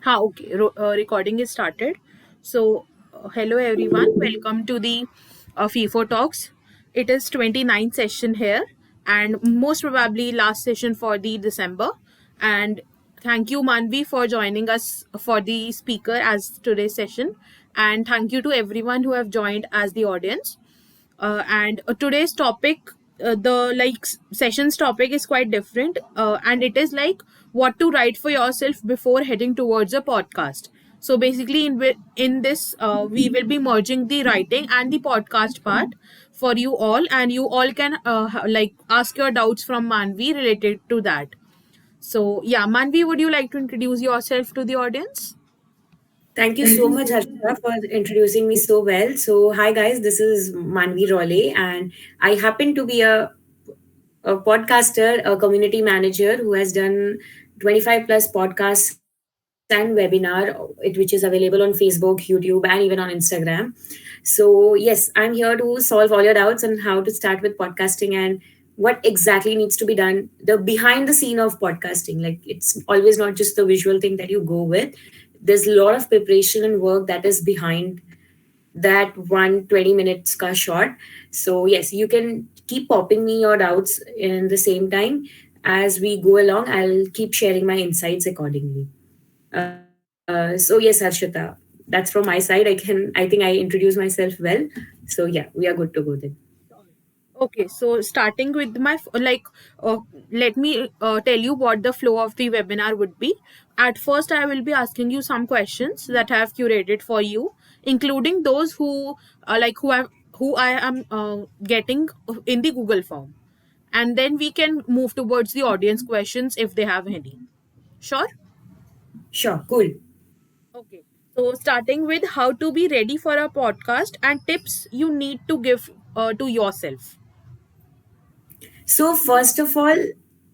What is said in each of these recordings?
Okay. Recording is started. Hello everyone. Welcome to the FIFO Talks. It is 29th session here, and most probably last session for the December. And thank you, Manvi, for joining us for the speaker as today's session. And thank you to everyone who have joined as the audience. And today's topic, the session's topic is quite different, and it is like what to write for yourself before heading towards a podcast. So basically, in this, we will be merging the writing and the podcast part for you all, and you all can ask your doubts from Manvi related to that. So yeah, Manvi, would you like to introduce yourself to the audience? Thank you so much, Harshita, for introducing me so well. So, hi guys, this is Manvi Role, and I happen to be a podcaster, a community manager who has done 25 plus podcasts and webinar, which is available on Facebook, YouTube, and even on Instagram. So, yes, I'm here to solve all your doubts on how to start with podcasting and what exactly needs to be done, the behind the scene of podcasting. Like, it's always not just the visual thing that you go with. There's a lot of preparation and work that is behind that 1 20 minutes ka shot. So yes, you can keep popping me your doubts in the same time. As we go along, I'll keep sharing my insights accordingly. So yes, Harshita, that's from my side. I think I introduced myself well. So yeah, we are good to go then. Okay, so starting with let me tell you what the flow of the webinar would be. At first, I will be asking you some questions that I have curated for you, including those who I am getting in the Google form, and then we can move towards the audience questions if they have any. Sure. Sure, cool. Okay. So starting with how to be ready for a podcast and tips you need to give to yourself. So first of all,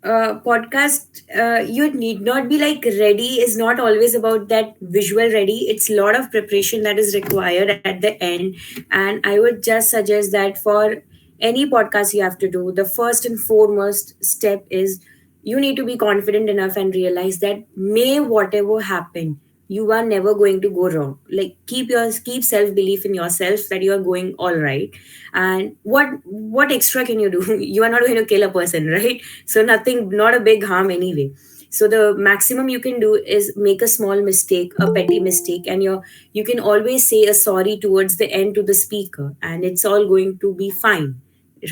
podcast you need not be like ready is not always about that visual ready. It's a lot of preparation that is required at the end, and I would just suggest that for any podcast you have to do, the first and foremost step is you need to be confident enough and realize that may whatever happen, you are never going to go wrong. Like keep self belief in yourself that you are going all right. And what extra can you do? You are not going to kill a person, right? So nothing, not a big harm anyway. So the maximum you can do is make a small mistake, a petty mistake, and you can always say a sorry towards the end to the speaker, and it's all going to be fine.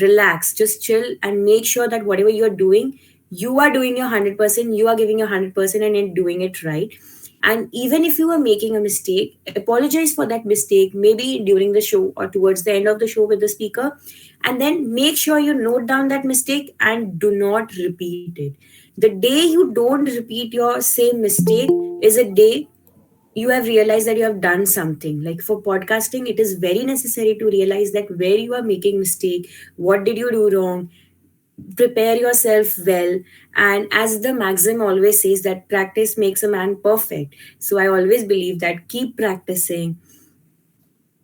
Relax, just chill, and make sure that whatever you're doing, you are doing your 100%, you are giving your 100%, and you're doing it right. And even if you are making a mistake, apologize for that mistake, maybe during the show or towards the end of the show with the speaker. And then make sure you note down that mistake and do not repeat it. The day you don't repeat your same mistake is a day you have realized that you have done something. Like for podcasting, it is very necessary to realize that where you are making mistake, what did you do wrong, prepare yourself well. And as the maxim always says, that practice makes a man perfect. So I always believe that keep practicing.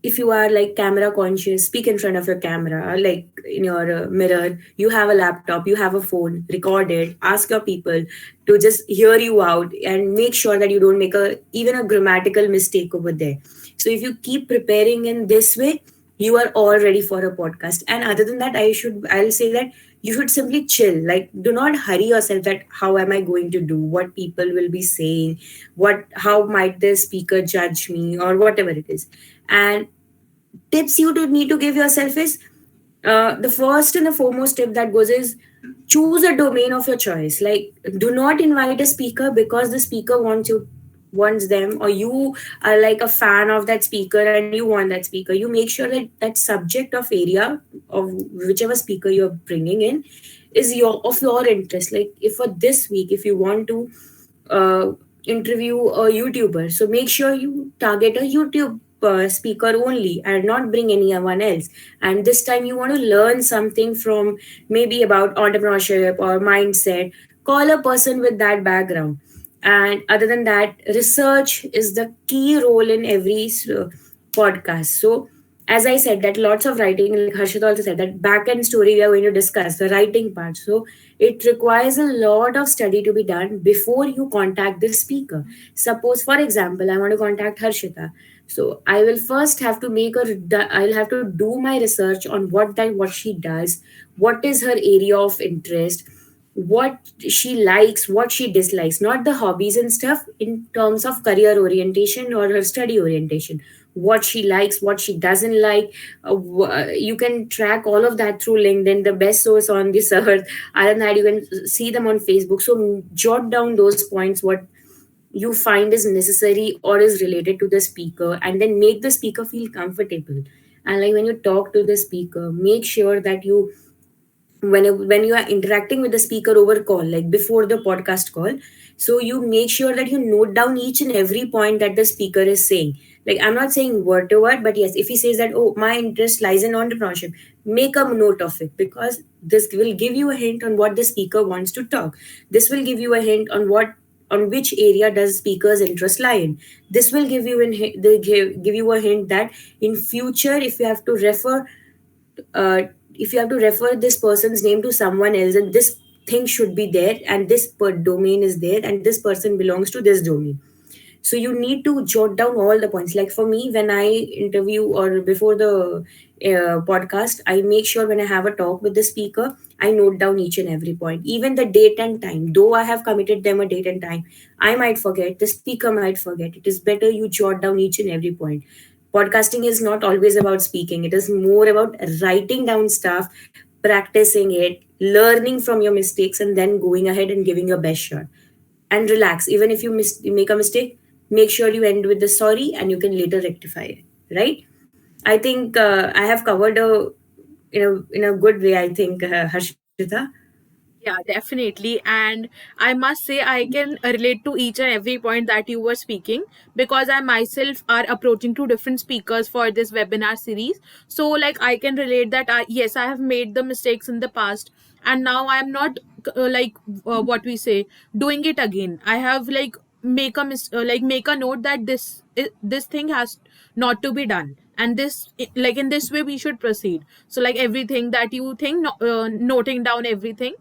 If you are like camera conscious, speak in front of your camera, like in your mirror. You have a laptop, you have a phone, record it, ask your people to just hear you out, and make sure that you don't make a even a grammatical mistake over there. So if you keep preparing in this way, you are all ready for a podcast. And other than that, I'll say that you should simply chill. Like, do not hurry yourself that how am I going to do, what people will be saying, what how might the speaker judge me, or whatever it is. And tips you to need to give yourself is, the first and the foremost tip that goes is, choose a domain of your choice. Like, do not invite a speaker because the speaker wants them, or you are like a fan of that speaker and you want that speaker. You make sure that that subject of area of whichever speaker you're bringing in is your interest. Like, if for this week, if you want to uh, interview a YouTuber, so make sure you target a YouTube speaker only and not bring anyone else. And this time you want to learn something from, maybe about entrepreneurship or mindset, call a person with that background. And other than that, research is the key role in every podcast. So as I said, that lots of writing, like Harshit also said, that back end story we are going to discuss, the writing part. So It requires a lot of study to be done before you contact the speaker. Suppose, for example, I want to contact Harshita. So I will first have to I'll have to do my research on what she does, what is her area of interest, what she likes, what she dislikes, not the hobbies and stuff in terms of career orientation or her study orientation. What she likes, what she doesn't like. You can track all of that through LinkedIn, the best source on this earth. Other than that, you can see them on Facebook. So jot down those points, what you find is necessary or is related to the speaker, and then make the speaker feel comfortable. And like when you talk to the speaker, make sure that you when you are interacting with the speaker over call, like before the podcast call, so you make sure that you note down each and every point that the speaker is saying. Like, I'm not saying word to word, but yes, if he says that, oh, my interest lies in entrepreneurship, make a note of it, because this will give you a hint on what the speaker wants to talk. This will give you a hint on which area does speaker's interest lie in. This will give you give you a hint that in future, if you have to refer this person's name to someone else, and this thing should be there, and this domain is there, and this person belongs to this domain. So you need to jot down all the points. Like for me, when I interview or before the podcast, I make sure when I have a talk with the speaker, I note down each and every point, even the date and time. Though I have committed them a date and time, I might forget, the speaker might forget. It is better you jot down each and every point. Podcasting is not always about speaking, it is more about writing down stuff, practicing it, learning from your mistakes, and then going ahead and giving your best shot. And relax, even if you make a mistake, make sure you end with the sorry, and you can later rectify it, right? I think I have covered in a good way, I think, Harshita. Yeah, definitely. And I must say, I can relate to each and every point that you were speaking, because I myself are approaching two different speakers for this webinar series. So, like, I can relate that yes, I have made the mistakes in the past, and now I am not what we say, doing it again. I have like make a note that this thing has not to be done, and like in this way we should proceed. So like everything that you think, noting down everything.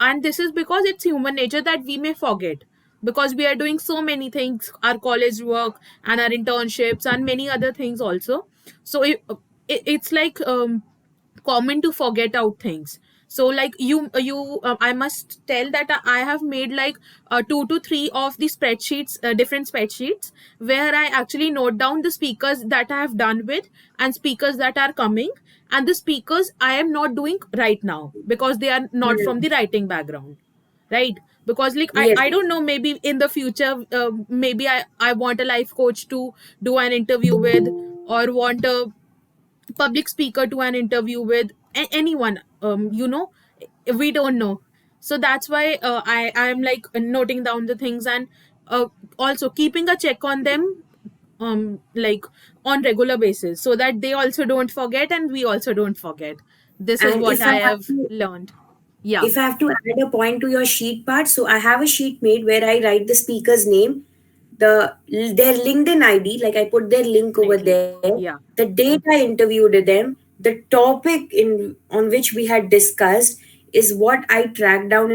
And this is because it's human nature that we may forget, because we are doing so many things, our college work and our internships and many other things also. So it's like common to forget out things. So like you I must tell that I have made like 2 to 3 of the spreadsheets, different spreadsheets, where I actually note down the speakers that I have done with, and speakers that are coming, and the speakers I am not doing right now because they are not from Hmm. the writing background, right? Because like Yes. I don't know, maybe in the future, maybe I want a life coach to do an interview with, or want a public speaker to an interview with, anyone, we don't know. So that's why I'm like noting down the things, and uh, also keeping a check on them, like on regular basis, so that they also don't forget and we also don't forget. This is And what I have learned. Yeah. if I have to add a point to your sheet part, so I have a sheet made where I write the speaker's name, their LinkedIn ID, like I put their link over Definitely. there, Yeah. the date I interviewed them, the topic in on which we had discussed is what I track down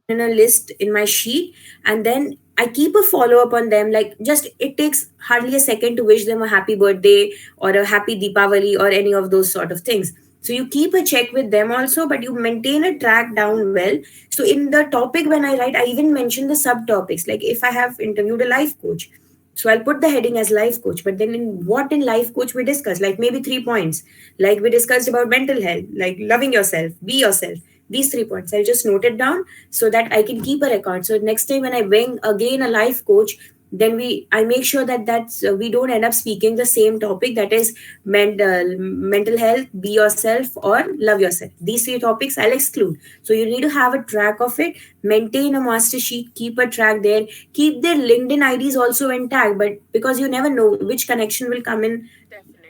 in a list in my sheet, and then I keep a follow up on them. Like, just it takes hardly a second to wish them a happy birthday or a happy Deepavali or any of those sort of things. So you keep a check with them also, but you maintain a track down well. So in the topic, when I write, I even mention the subtopics. Like if I have interviewed a life coach, so I'll put the heading as life coach. But then in life coach we discuss, like maybe 3 points. Like we discussed about mental health, like loving yourself, be yourself. These 3 points, I'll just note it down so that I can keep a record. So next time when I bring again a life coach, then I make sure that we don't end up speaking the same topic, that is mental health, be yourself, or love yourself. These 3 topics I'll exclude. So you need to have a track of it, maintain a master sheet, keep a track there, keep their LinkedIn IDs also intact, but because you never know which connection will come in,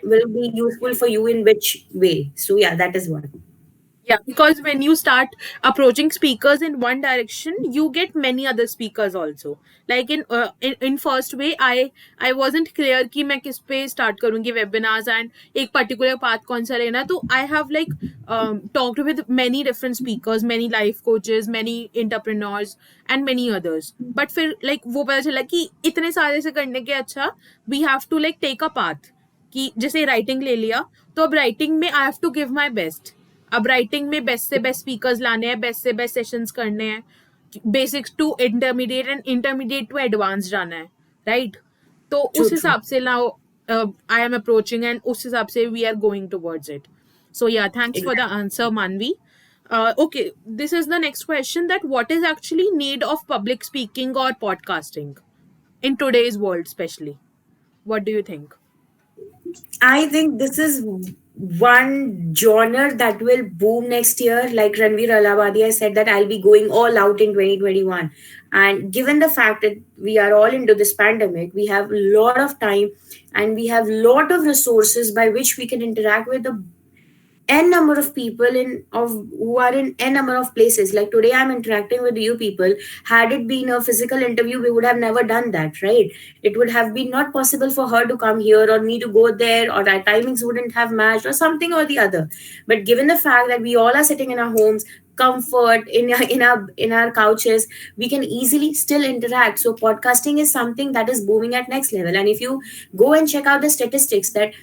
will Definitely. be useful Yeah. for you in which way. So yeah, that is one. Yeah, because when you start approaching speakers in one direction, you get many other speakers also. Like in first way, I wasn't clear कि मैं किस पे start करूँगी webinars and एक particular path कौन सा लेना. तो I have like talked with many different speakers, many life coaches, many entrepreneurs and many others. But फिर like वो पता चला कि इतने सारे से करने के अच्छा we have to like take a path. कि जैसे राइटिंग ले लिया, तो अब राइटिंग में I have to give my best. अब राइटिंग में बेस्ट से बेस्ट स्पीकर्स लाने हैं, बेस्ट से बेस्ट सेशंस करने हैं, basics to intermediate and intermediate to advance जाना है, राइट? तो True, उस true. हिसाब से now I am approaching and उस हिसाब से we are going towards it. So yeah, thanks for the Exactly. answer, Manvi. Okay, this is the next question: that what is actually need of public speaking or podcasting in today's world, especially? What do you think? I think this is one genre that will boom next year. Like Ranveer Alabadi, I said that I'll be going all out in 2021. And given the fact that we are all into this pandemic, we have a lot of time and we have a lot of resources by which we can interact with the n number of people in of who are in n number of places. Like today I'm interacting with you people. Had it been a physical interview, we would have never done that, right? It would have been not possible for her to come here or me to go there, or our timings wouldn't have matched or something or the other. But given the fact that we all are sitting in our homes, comfort in our couches, we can easily still interact. So podcasting is something that is booming at next level. And if you go and check out the statistics, that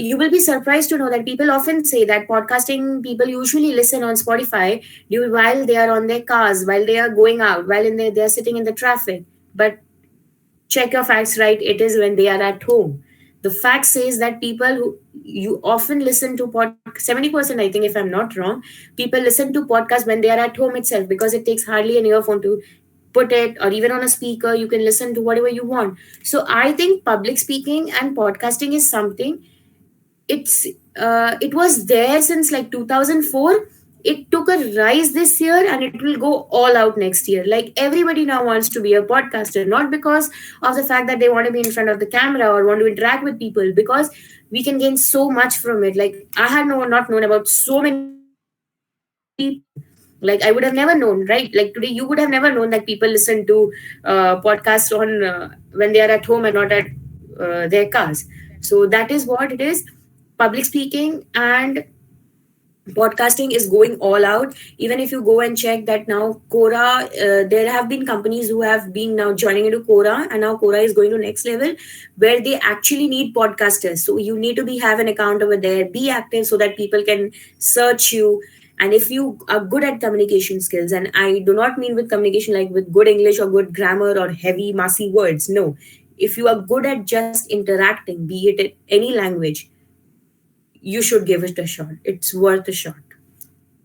you will be surprised to know that people often say that podcasting people usually listen on Spotify while they are on their cars, while they are going out, while they are sitting in the traffic. But check your facts right, it is when they are at home. The fact says that people who you often listen to 70%, I think, if I'm not wrong, people listen to podcasts when they are at home itself, because it takes hardly an earphone to put it, or even on a speaker you can listen to whatever you want. So I think public speaking and podcasting is something, it was there since like 2004. It took a rise this year and it will go all out next year. Like everybody now wants to be a podcaster, not because of the fact that they want to be in front of the camera or want to interact with people, because we can gain so much from it. Like I had not known about so many people. Like I would have never known, right? Like today you would have never known that people listen to podcasts on when they are at home and not at their cars. So that is what it is. Public speaking and podcasting is going all out. Even if you go and check that now Quora, there have been companies who have been now joining into Quora, and now Quora is going to next level where they actually need podcasters. So you need to be have an account over there, be active so that people can search you. And if you are good at communication skills, and I do not mean with communication like with good English or good grammar or heavy massy words, no, if you are good at just interacting, be it in any language, you should give it a shot. It's worth a shot.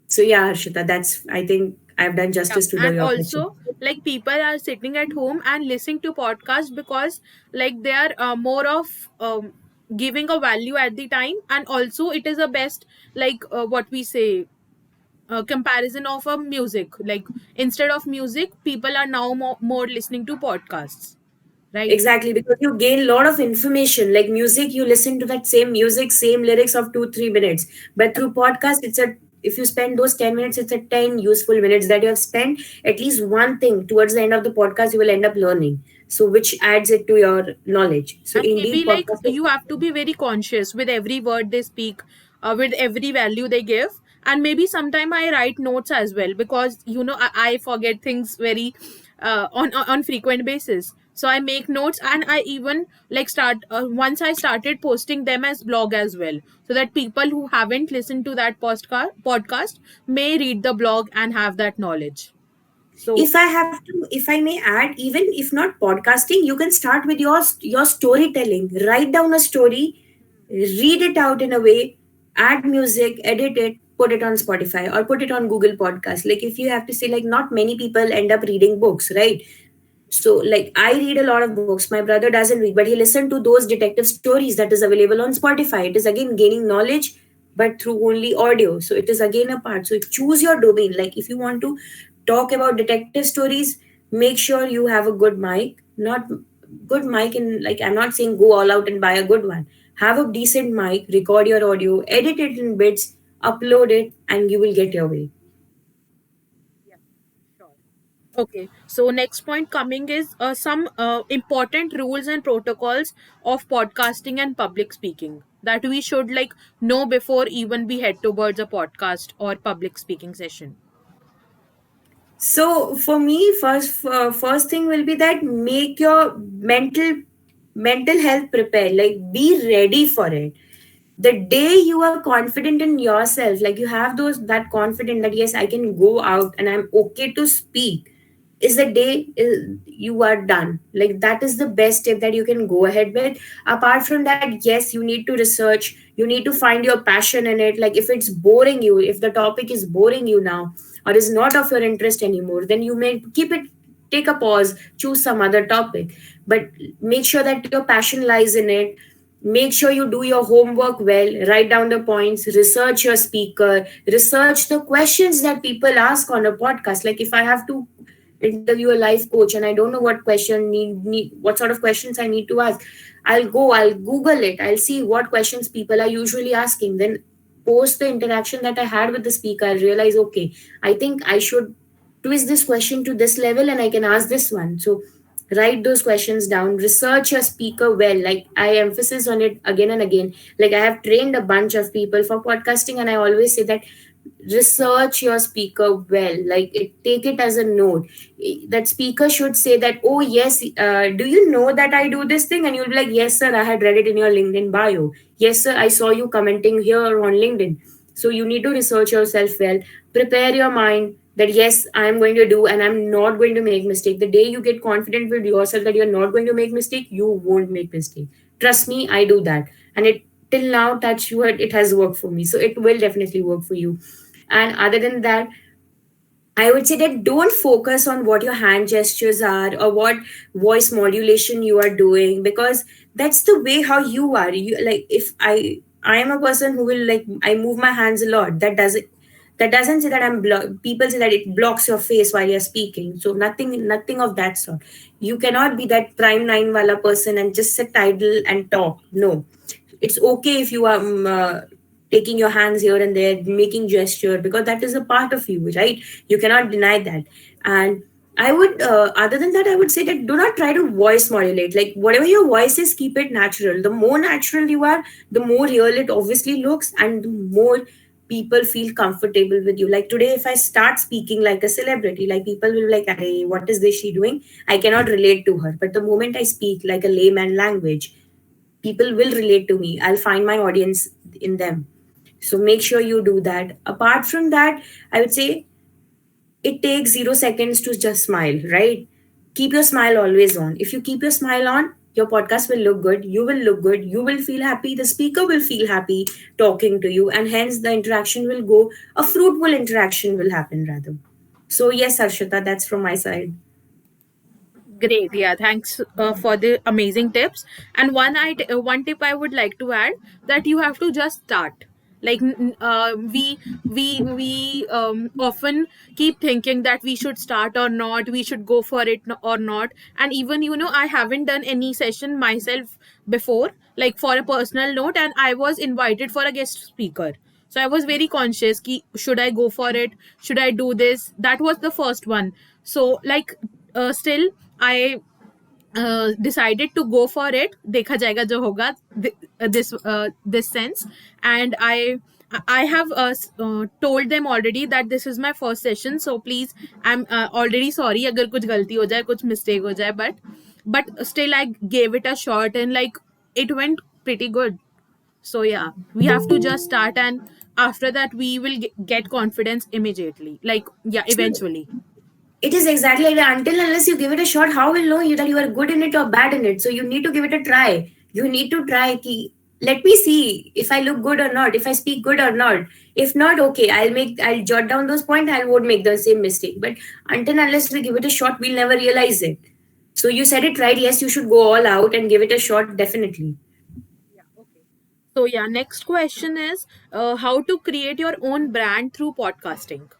So yeah, Harshita, that's, I think I've done Yeah, justice to and your question. also like people are sitting at home and listening to podcasts because like they are more of giving a value at the time, and also it is a best like what we say comparison of a music. Like instead of music, people are now more listening to podcasts, right? Exactly, because you gain a lot of information. Like music, you listen to that same music, same lyrics of 2-3 minutes. But through podcast, it's a, if you spend those 10 minutes, it's a 10 useful minutes that you have spent. At least one thing towards the end of the podcast, you will end up learning. So which adds it to your knowledge. So And indeed, maybe like podcast is, you have to be very conscious with every word they speak, with every value they give. And maybe sometime I write notes as well, because you know I forget things very on frequent basis. So I make notes, and I even like start once I started posting them as blog as well, so that people who haven't listened to that podcast may read the blog and have that knowledge. So if I have to, if I may add, even if not podcasting, you can start with your storytelling. Write down a story, read it out in a way, add music, edit it, put it on Spotify or put it on Google Podcast. Like if you have to say, like not many people end up reading books, right? So like I read a lot of books. My brother doesn't read, but he listened to those detective stories that is available on Spotify. It is again gaining knowledge, but through only audio. So it is again a part. So choose your domain. Like if you want to talk about detective stories, make sure you have a good mic. Not good mic in, like I'm not saying go all out and buy a good one. Have a decent mic, record your audio, edit it in bits, upload it, and you will get your way. Yeah, sure. Okay, so next point coming is some important rules and protocols of podcasting and public speaking that we should like know before even we head towards a podcast or public speaking session. So for me, first thing will be that make your mental health prepared. Like be ready for it. The day you are confident in yourself, like you have those that confident that yes, I can go out and I'm okay to speak, is the day you are done. Like that is the best step that you can go ahead with. Apart from that, yes, you need to research, you need to find your passion in it. Like if it's boring you, if the topic is boring you now, or is not of your interest anymore, then you may keep it, take a pause, choose some other topic. But make sure that your passion lies in it. Make sure you do your homework well, write down the points, research your speaker, research the questions that people ask on a podcast. Like if I have to interview a life coach and I don't know what question need what sort of questions I need to ask, I'll Google it, I'll see what questions people are usually asking. Then post the interaction that I had with the speaker, I'll realize, okay, I think I should twist this question to this level and I can ask this one. So write those questions down, research your speaker well. Like I emphasis on it again and again. Like I have trained a bunch of people for podcasting, and I always say that research your speaker well. Like take it as a note. That speaker should say that, oh yes, do you know that I do this thing? And you'll be like, yes sir, I had read it in your LinkedIn bio. Yes sir, I saw you commenting here on LinkedIn. So you need to research yourself well, prepare your mind that yes, I'm going to do and I'm not going to make mistake. The day you get confident with yourself that you're not going to make mistake, you won't make mistake. Trust me, I do that. And it till now, touch wood, it has worked for me. So it will definitely work for you. And other than that, I would say that don't focus on what your hand gestures are or what voice modulation you are doing, because that's the way how you are. You like if I am a person who will like I move my hands a lot. That doesn't say that people say that it blocks your face while you're speaking. So nothing of that sort. You cannot be that prime nine wala person and just sit idle and talk. No, it's okay if you are taking your hands here and there, making gesture, because that is a part of you, right? You cannot deny that. And I would, other than that, I would say that do not try to voice modulate. Like whatever your voice is, keep it natural. The more natural you are, the more real it obviously looks, and the more people feel comfortable with you. Like today, if I start speaking like a celebrity, like people will be like, "Hey, what is this she doing?" I cannot relate to her. But the moment I speak like a layman language, people will relate to me. I'll find my audience in them. So make sure you do that. Apart from that, I would say it takes 0 seconds to just smile, right? Keep your smile always on. If you keep your smile on, your podcast will look good, you will look good, you will feel happy, the speaker will feel happy talking to you, and hence the interaction will go, a fruitful interaction will happen rather. So yes, Harshita, that's from my side. Great. Yeah. Thanks for the amazing tips. And one tip I would like to add that you have to just start. Like we often keep thinking that we should start or not, we should go for it or not. And even I haven't done any session myself before, like for a personal note, and I was invited for a guest speaker. So I was very conscious ki, should I go for it, should I do this. That was the first one. So like still I decided to go for it. देखा जाएगा जो होगा, this sense. And I have told them already that this is my first session, so please, I'm already sorry अगर कुछ गलती हो जाए, कुछ mistake हो जाए, but still I gave it a shot, and like it went pretty good. So yeah, we have to just start, and after that we will get confidence immediately, like yeah, eventually. It is exactly like that. Until unless you give it a shot, how will know you that you are good in it or bad in it? So you need to give it a try. You need to try. Ki, let me see if I look good or not, if I speak good or not. If not, okay, I'll jot down those points. I won't make the same mistake. But until unless we give it a shot, we'll never realize it. So you said it right. Yes, you should go all out and give it a shot. Definitely. Yeah, okay. So yeah, next question is how to create your own brand through podcasting.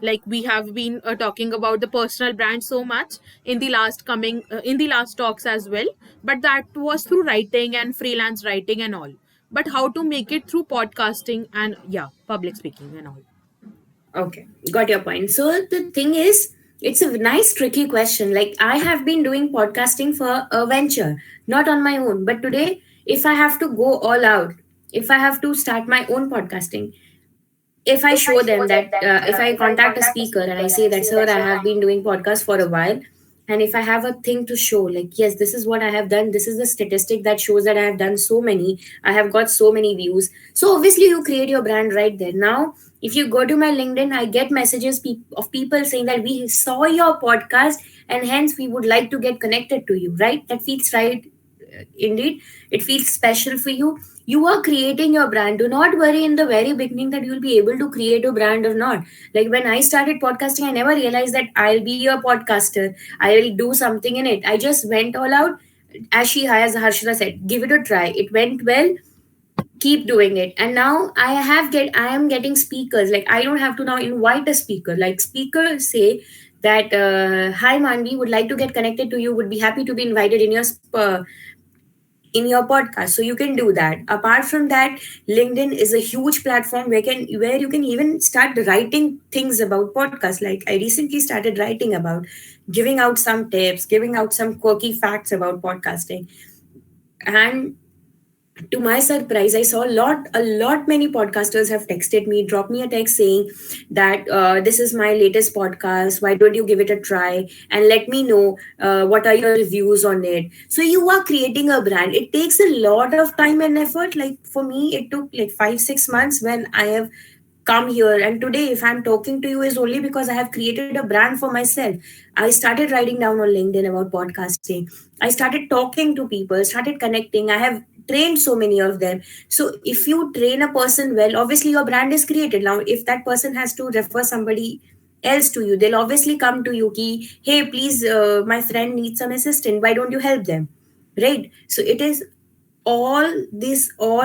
Like we have been talking about the personal brand so much in the last talks as well, but that was through writing and freelance writing and all. but how to make it through podcasting and yeah, public speaking and all. Okay, got your point. So the thing is, it's a nice tricky question. Like I have been doing podcasting for a venture, not on my own. But today, if I have to go all out, if I have to start my own podcasting, if I show them that, if I contact a speaker and I say that, sir, I have been doing podcast for a while, and if I have a thing to show, like, yes, this is what I have done, this is the statistic that shows that I have done so many, I have got so many views. So obviously, you create your brand right there. Now, if you go to my LinkedIn, I get messages of people saying that we saw your podcast and hence we would like to get connected to you, right? That feels right. Indeed, it feels special for you. You are creating your brand. Do not worry in the very beginning that you'll be able to create a brand or not. Like when I started podcasting, I never realized that I'll be a podcaster, I will do something in it. I just went all out. As Harshita said, give it a try. It went well, keep doing it. And now I am getting speakers. Like I don't have to now invite a speaker. Like speakers say that, hi Manvi, would like to get connected to you, would be happy to be invited in your podcast. So you can do that. Apart from that, LinkedIn is a huge platform where you can even start writing things about podcasts. Like I recently started writing about, giving out some tips, giving out some quirky facts about podcasting. And to my surprise, I saw a lot many podcasters have texted me, dropped me a text saying that, this is my latest podcast, why don't you give it a try and let me know, what are your reviews on it. So you are creating a brand. It takes a lot of time and effort. Like for me, it took like 5-6 months when I have come here, and today if I'm talking to you is only because I have created a brand for myself. I started writing down on LinkedIn about podcasting, I started talking to people, started connecting, I have trained so many of them. So if you train a person well, obviously your brand is created. Now if that person has to refer somebody else to you, they'll obviously come to you ki, hey please, my friend needs some assistance, why don't you help them, right? So it is all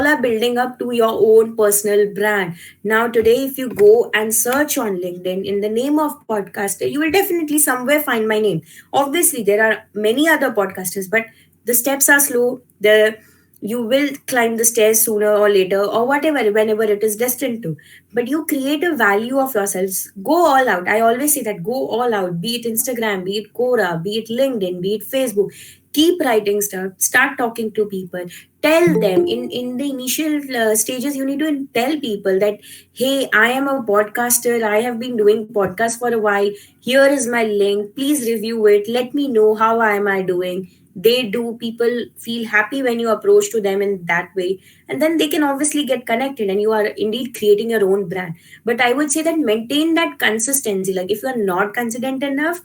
are building up to your own personal brand. Now today if you go and search on LinkedIn in the name of podcaster, you will definitely somewhere find my name. Obviously there are many other podcasters, but the steps are slow. The You will climb the stairs sooner or later, or whatever, whenever it is destined to. But you create a value of yourselves. Go all out. I always say that, go all out, be it Instagram, be it Quora, be it LinkedIn, be it Facebook. Keep writing stuff, start talking to people, tell them in the initial stages. You need to tell people that, hey, I am a podcaster, I have been doing podcast for a while, here is my link, please review it, let me know how am I doing. They do. People feel happy when you approach to them in that way, and then they can obviously get connected and you are indeed creating your own brand. But I would say that maintain that consistency. Like if you are not consistent enough,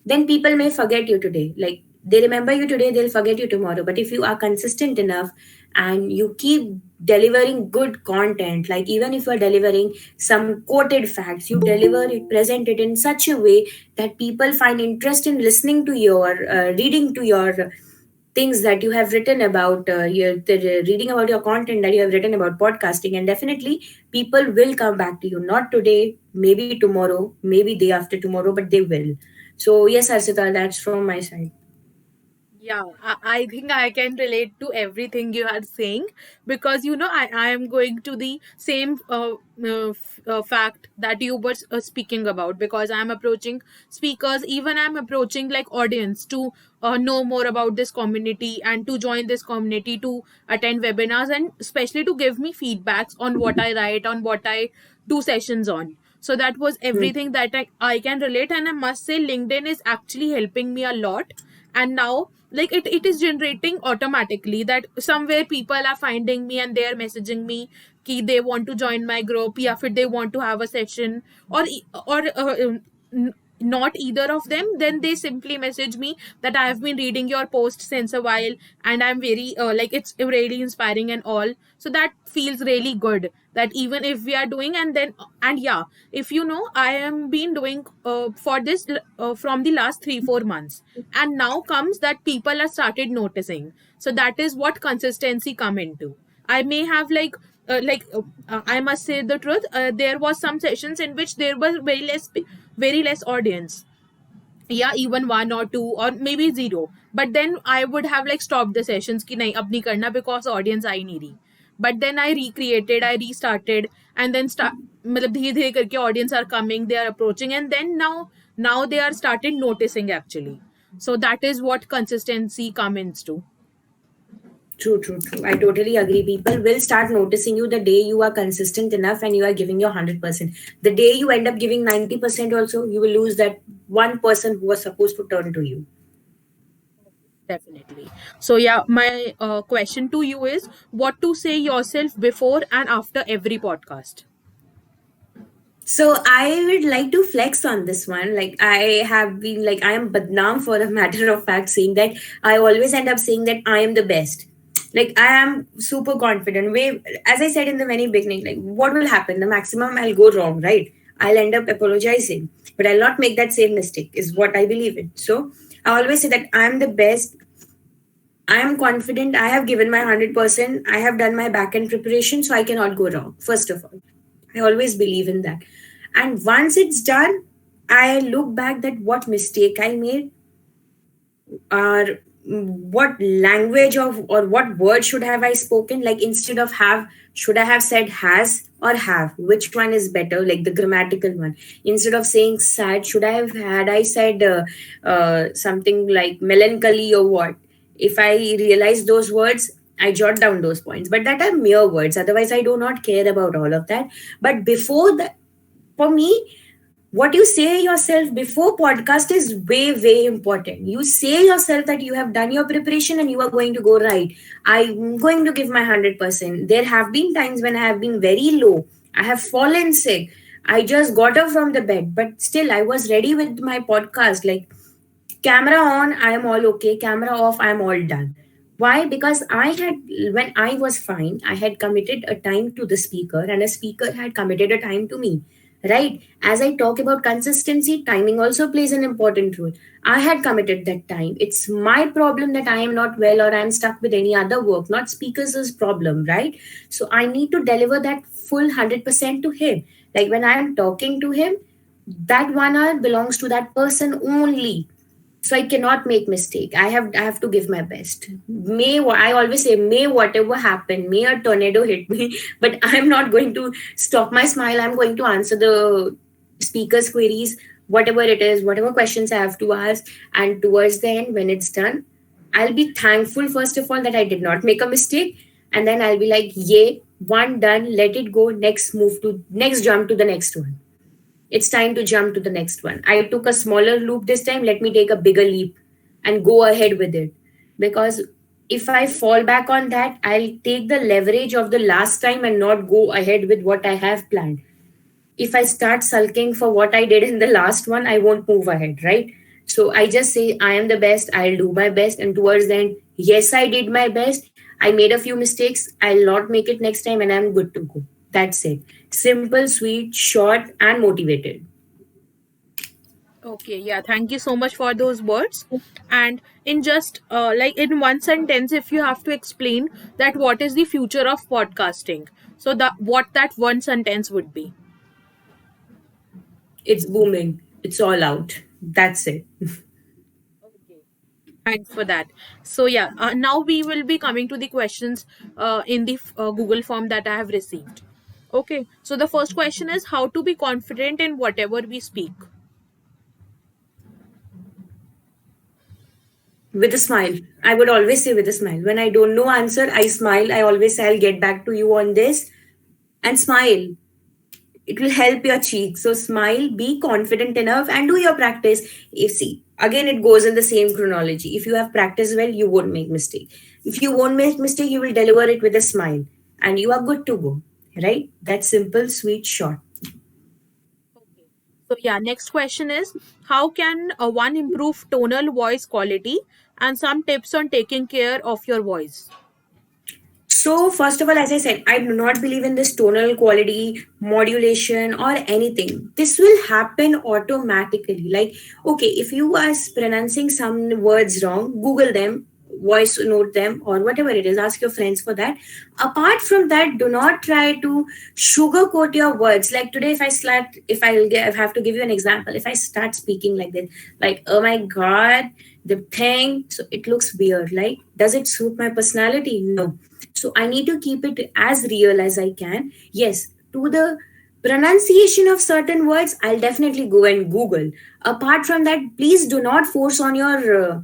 then people may forget you today. Like they remember you today, they'll forget you tomorrow. But if you are consistent enough and you keep delivering good content, like even if you're delivering some quoted facts, you deliver it, present it in such a way that people find interest in listening to your, reading to your things that you have written about, reading about your content that you have written about podcasting, and definitely people will come back to you. Not today, maybe tomorrow, maybe day after tomorrow, but they will. So yes, Archita, that's from my side. Yeah, I think I can relate to everything you are saying because I am going to the same fact that you were speaking about because I'm approaching speakers, even I'm approaching like audience to know more about this community and to join this community to attend webinars and especially to give me feedbacks on what I write, on what I do sessions on. So that was Hmm. everything that I can relate, and I must say LinkedIn is actually helping me a lot. And now like it is generating automatically that somewhere people are finding me and they are messaging me ki they want to join my group, yeah, if they want to have a session, or not either of them, then they simply message me that I have been reading your post since a while and I'm very like it's really inspiring and all. So that feels really good that even if we are doing and then and yeah, if I am been doing for this from the last 3-4 months, and now comes that people are started noticing. So that is what consistency come into. I may have I must say the truth, there was some sessions in which there was very less audience, yeah, even one or two or maybe zero, but then I would have like stopped the sessions ki nahi ab nahi karna because audience I nahi rahi. but then I recreated, I restarted, and then start मतलब धीरे धीरे करके audience are coming, they are approaching, and then now they are started noticing actually. So that is what consistency comes to. True, true, true. I totally agree. People will start noticing you the day you are consistent enough and you are giving your 100%. The day you end up giving 90% also, you will lose that one person who was supposed to turn to you. Definitely. So yeah, my question to you is what to say yourself before and after every podcast. So I would like to flex on this one. Like I have been like I am badnaam for the matter of fact saying that I always end up saying that I am the best. Like I am super confident. As I said in the very beginning, like what will happen? The maximum I'll go wrong, right? I'll end up apologizing, but I'll not make that same mistake. Is what I believe in. So I always say that I'm the best. I am confident. I have given my 100%. I have done my back end preparation, so I cannot go wrong. First of all, I always believe in that. And once it's done, I look back that what mistake I made, or what language of or what word should have I spoken. Like instead of have, should I have said has or have? Which one is better? Like the grammatical one. Instead of saying sad, should I have had I said something like melancholy or what? If I realize those words, I jot down those points. But that are mere words. Otherwise, I do not care about all of that. But before that, for me, what you say yourself before podcast is way important. You say yourself that you have done your preparation and you are going to go right. I'm going to give my 100%. There have been times when I have been very low. I have fallen sick. I just got up from the bed, but still I was ready with my podcast. Like camera on, I am all okay. Camera off, I am all done. Why? Because I had, when I was fine, I had committed a time to the speaker and a speaker had committed a time to me. Right? As I talk about consistency, timing also plays an important role. I had committed that time. It's my problem that I am not well or I'm stuck with any other work, not speaker's problem, right? So I need to deliver that full 100% to him. Like when I am talking to him, that 1 hour belongs to that person only. So I cannot make mistake. I have to give my best. I always say, may whatever happen, may a tornado hit me, but I'm not going to stop my smile. I'm going to answer the speaker's queries, whatever it is, whatever questions I have to ask. And towards the end, when it's done, I'll be thankful first of all that I did not make a mistake, and then I'll be like, yay, one done, let it go, next jump to the next one. It's time to jump to the next one. I took a smaller loop this time. Let me take a bigger leap and go ahead with it. Because if I fall back on that, I'll take the leverage of the last time and not go ahead with what I have planned. If I start sulking for what I did in the last one, I won't move ahead, right? So I just say, I am the best. I'll do my best. And towards the end, yes, I did my best. I made a few mistakes. I'll not make it next time and I'm good to go. That's it. Simple, sweet, short, and motivated. Okay, yeah, thank you so much for those words. And in just like in one sentence, if you have to explain that what is the future of podcasting, so that what that one sentence would be. It's booming. It's all out. That's it. Okay. Thanks for that. So yeah, now we will be coming to the questions in the Google form that I have received. Okay, so the first question is how to be confident in whatever we speak. With a smile. I would always say with a smile. When I don't know answer, I smile. I always say I'll get back to you on this and smile. It will help your cheek. So smile, be confident enough and do your practice. If see, again it goes in the same chronology. If you have practiced well, you won't make mistake. If you won't make mistake, you will deliver it with a smile and you are good to go. Right? That's simple, sweet, short. Okay. So yeah, next question is how can one improve tonal voice quality and some tips on taking care of your voice. So, first of all, as I said, I do not believe in this tonal quality, modulation, or anything. This will happen automatically. Like, okay, if you are pronouncing some words wrong, Google them, voice note them, or whatever it is, ask your friends for that. Apart from that, do not try to sugarcoat your words. Like today, if I have to give you an example, if I start speaking like this, like, oh my God, the thing, so it looks weird. Like, does it suit my personality? No. So I need to keep it as real as I can. Yes, to the pronunciation of certain words, I'll definitely go and Google. Apart from that, please do not force on your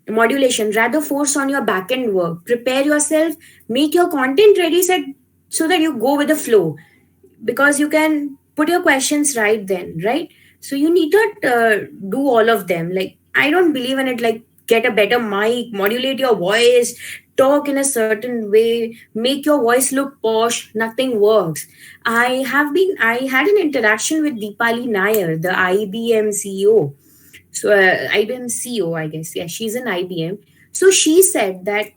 modulation, rather force on your back end work. Prepare yourself, make your content ready set so that you go with the flow, because you can put your questions right then, right? So you need not do all of them. Like, I don't believe in it, like get a better mic, modulate your voice, talk in a certain way, make your voice look posh. Nothing works. I had an interaction with Deepali Nair, the IBM CEO. So IBM CEO, I guess. Yeah, she's an IBM. So she said that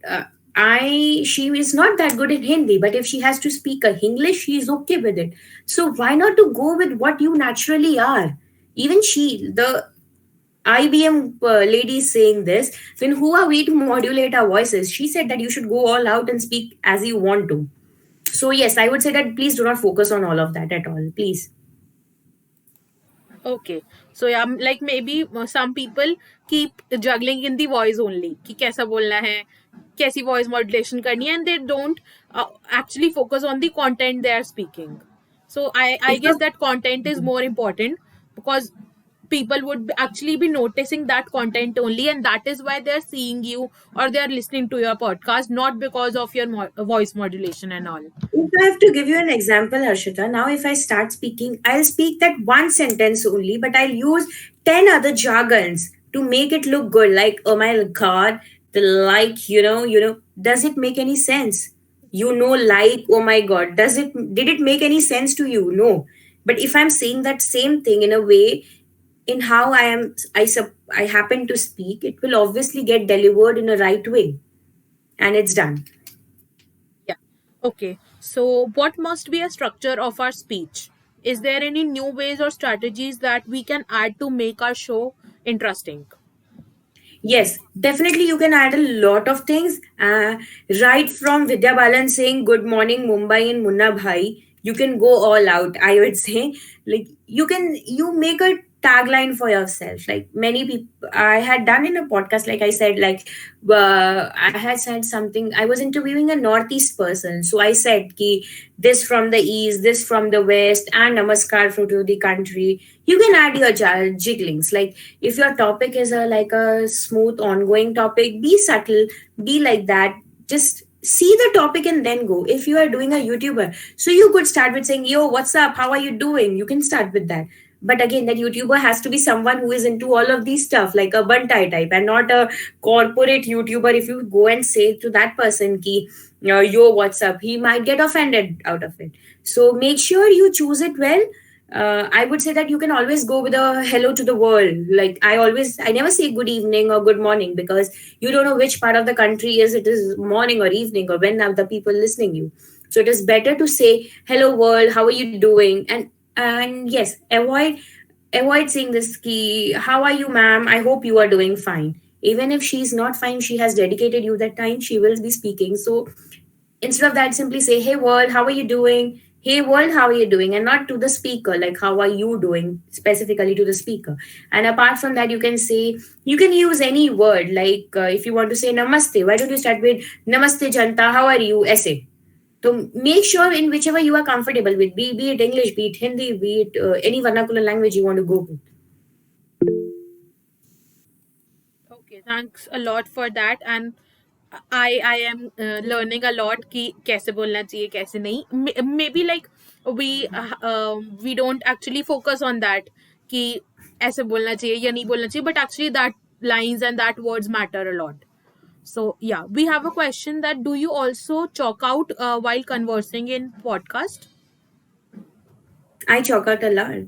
she is not that good in Hindi, but if she has to speak a English, she is okay with it. So why not to go with what you naturally are? Even she, the IBM lady, is saying this. Then who are we to modulate our voices? She said that you should go all out and speak as you want to. So yes, I would say that please do not focus on all of that at all. Please. Okay. So yeah, like maybe some people keep juggling in the voice only कि कैसा बोलना है, कैसी voice modulation करनी है, and they don't actually focus on the content they are speaking. So I If guess that content is more important because people would actually be noticing that content only, and that is why they're seeing you or they're listening to your podcast, not because of your voice modulation and all. If I have to give you an example, Harshita, now if I start speaking, I'll speak that one sentence only, but I'll use 10 other jargons to make it look good. Like, oh my God, the like, does it make any sense? Like, oh my God, did it make any sense to you? No. But if I'm saying that same thing in a way, in how I happen to speak, it will obviously get delivered in a right way, and it's done. Yeah. Okay. So, what must be a structure of our speech? Is there any new ways or strategies that we can add to make our show interesting? Yes, definitely you can add a lot of things. Right from Vidya Balan saying good morning Mumbai in Munna Bhai, you can go all out. I would say, like, you make a tagline for yourself. Like many people, I had done in a podcast. Like I said, like I had said something. I was interviewing a Northeast person, so I said, "Ki this from the east, this from the west, and namaskar for to the country." You can add your jigglings. Like if your topic is like a smooth ongoing topic, be subtle, be like that. Just see the topic and then go. If you are doing a YouTuber, so you could start with saying, yo, what's up, how are you doing? You can start with that. But again, that YouTuber has to be someone who is into all of these stuff, like a Bantai type, and not a corporate YouTuber. If you go and say to that person ki yo, what's up, he might get offended out of it. So make sure you choose it well. I would say that you can always go with a hello to the world. Like I never say good evening or good morning, because you don't know which part of the country it is morning or evening, or when are the people listening you. So it is better to say hello world, how are you doing? And yes, avoid saying this key, how are you ma'am, I hope you are doing fine. Even if she's not fine, she has dedicated you that time, she will be speaking. So instead of that, simply say, hey world, how are you doing? Hey world, how are you doing? And not to the speaker, like how are you doing, specifically to the speaker. And apart from that, you can say, you can use any word. Like if you want to say namaste, why don't you start with namaste janta, how are you, essay. So make sure in whichever you are comfortable with, be it English, be it Hindi, be it any vernacular language you want to go with. Okay, thanks a lot for that. And I am learning a lot कि कैसे बोलना चाहिए कैसे नहीं. Maybe like we don't actually focus on that कि ऐसे बोलना चाहिए या नहीं बोलना चाहिए, but actually that lines and that words matter a lot. So yeah, we have a question that do you also chalk out while conversing in podcast? I chalk out a lot.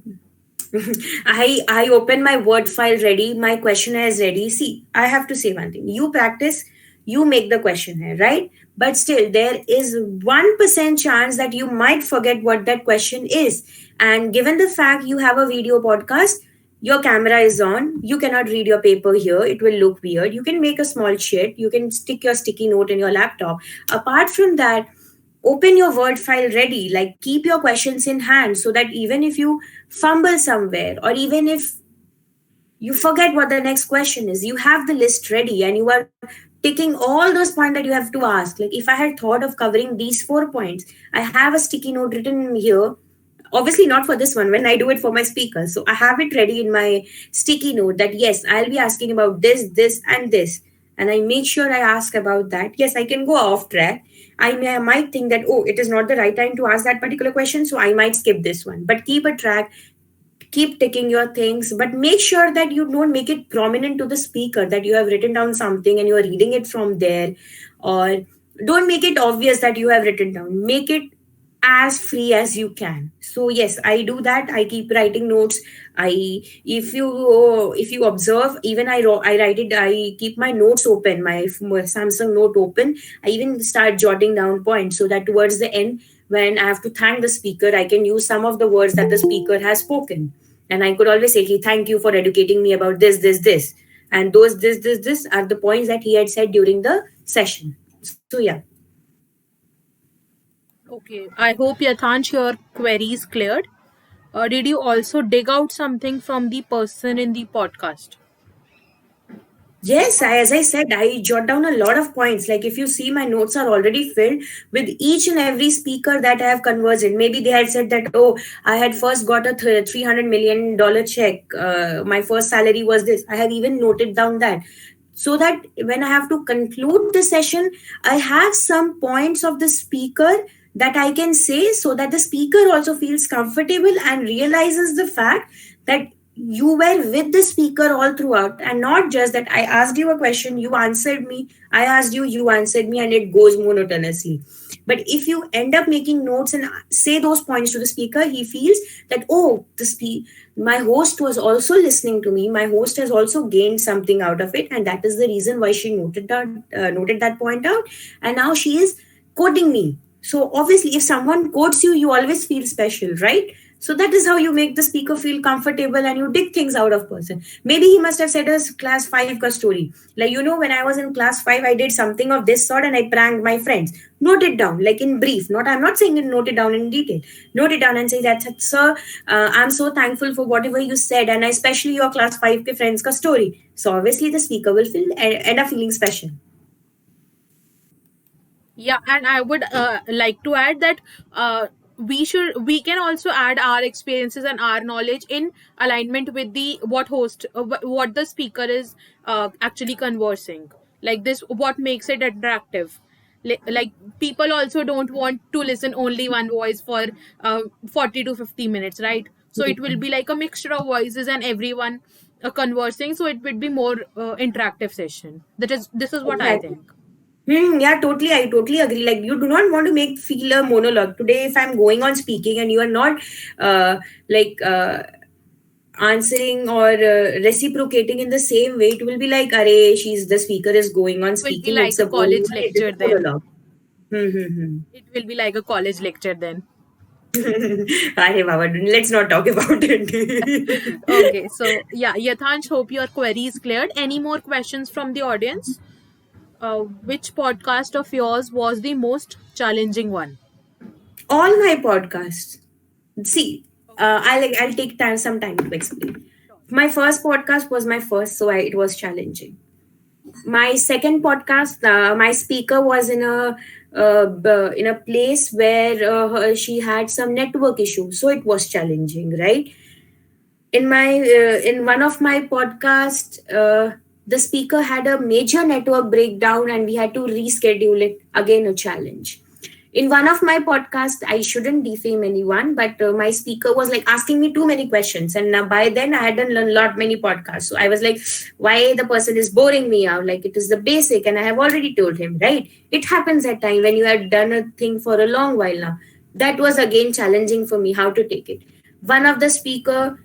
I open my word file ready, my questionnaire is ready. See, I have to say one thing. You practice, you make the questionnaire, right? But still, there is 1% chance that you might forget what that question is. And given the fact you have a video podcast, your camera is on, you cannot read your paper here, it will look weird. You can make a small shit, you can stick your sticky note in your laptop. Apart from that, open your word file ready, like keep your questions in hand, so that even if you fumble somewhere, or even if you forget what the next question is, you have the list ready and you are ticking all those points that you have to ask. Like if I had thought of covering these 4 points, I have a sticky note written here. Obviously not for this one, when I do it for my speaker. So I have it ready in my sticky note that yes, I'll be asking about this, and this. And I make sure I ask about that. Yes, I can go off track. I might think that, oh, it is not the right time to ask that particular question, so I might skip this one. But keep a track, keep ticking your things, but make sure that you don't make it prominent to the speaker that you have written down something and you are reading it from there. Or don't make it obvious that you have written down. Make it as free as you can. So yes, I do that. I keep writing notes. I if you observe, even I write it. I keep my notes open, my Samsung note open. I even start jotting down points so that towards the end, when I have to thank the speaker, I can use some of the words that the speaker has spoken. And I could always say, "Hey, thank you for educating me about this," and those this are the points that he had said during the session. So yeah. Okay, I hope Yathansh your query is cleared. Did you also dig out something from the person in the podcast? Yes, as I said, I jot down a lot of points. Like if you see, my notes are already filled with each and every speaker that I have conversed in. Maybe they had said that, oh, I had first got a $300 million check. My first salary was this. I have even noted down that. So that when I have to conclude the session, I have some points of the speaker that I can say, so that the speaker also feels comfortable and realizes the fact that you were with the speaker all throughout, and not just that I asked you a question, you answered me, I asked you, you answered me, and it goes monotonously. But if you end up making notes and say those points to the speaker, he feels that, oh, my host was also listening to me, my host has also gained something out of it, and that is the reason why she noted that point out, and now she is quoting me. So obviously, if someone quotes you, you always feel special, right? So that is how you make the speaker feel comfortable, and you dig things out of person. Maybe he must have said a class 5 ka story. Like, when I was in class 5, I did something of this sort and I pranked my friends. Note it down, like in brief. I'm not saying note it down in detail. Note it down and say that, sir, I'm so thankful for whatever you said, and especially your class 5 ke friends ka story. So obviously the speaker will end up feeling special. Yeah, and I would like to add that we can also add our experiences and our knowledge in alignment with the what the speaker is actually conversing. Like this, what makes it attractive. Like people also don't want to listen only one voice for 40 to 50 minutes, right? So it will be like a mixture of voices and everyone conversing, so it would be more interactive session. This is what I Exactly. think. Yeah, totally. I totally agree. Like, you do not want to make feel a monologue. Today, if I'm going on speaking and you are not uh, like answering or reciprocating in the same way, it will be like, "Arey, the speaker is going on Will be speaking. It's like a a going college on. It is lecture a then. monologue." Hmm. It will be like a college lecture then. Arey, Baba, let's not talk about it. Okay, so yeah, Yathansh, hope your query is cleared. Any more questions from the audience? Which podcast of yours was the most challenging one? All my podcasts. See, I'll take some time to explain. My first podcast was my first, so it was challenging. My second podcast, my speaker was in a place where she had some network issues, so it was challenging, right? In one of my podcasts, the speaker had a major network breakdown and we had to reschedule it. Again, a challenge. In one of my podcasts, I shouldn't defame anyone, but my speaker was like asking me too many questions, and by then I had done a lot many podcasts, so I was like, why the person is boring me out? Like, it is the basic, and I have already told him, right? It happens at time when you have done a thing for a long while now. That was again challenging for me, how to take it. One of the speaker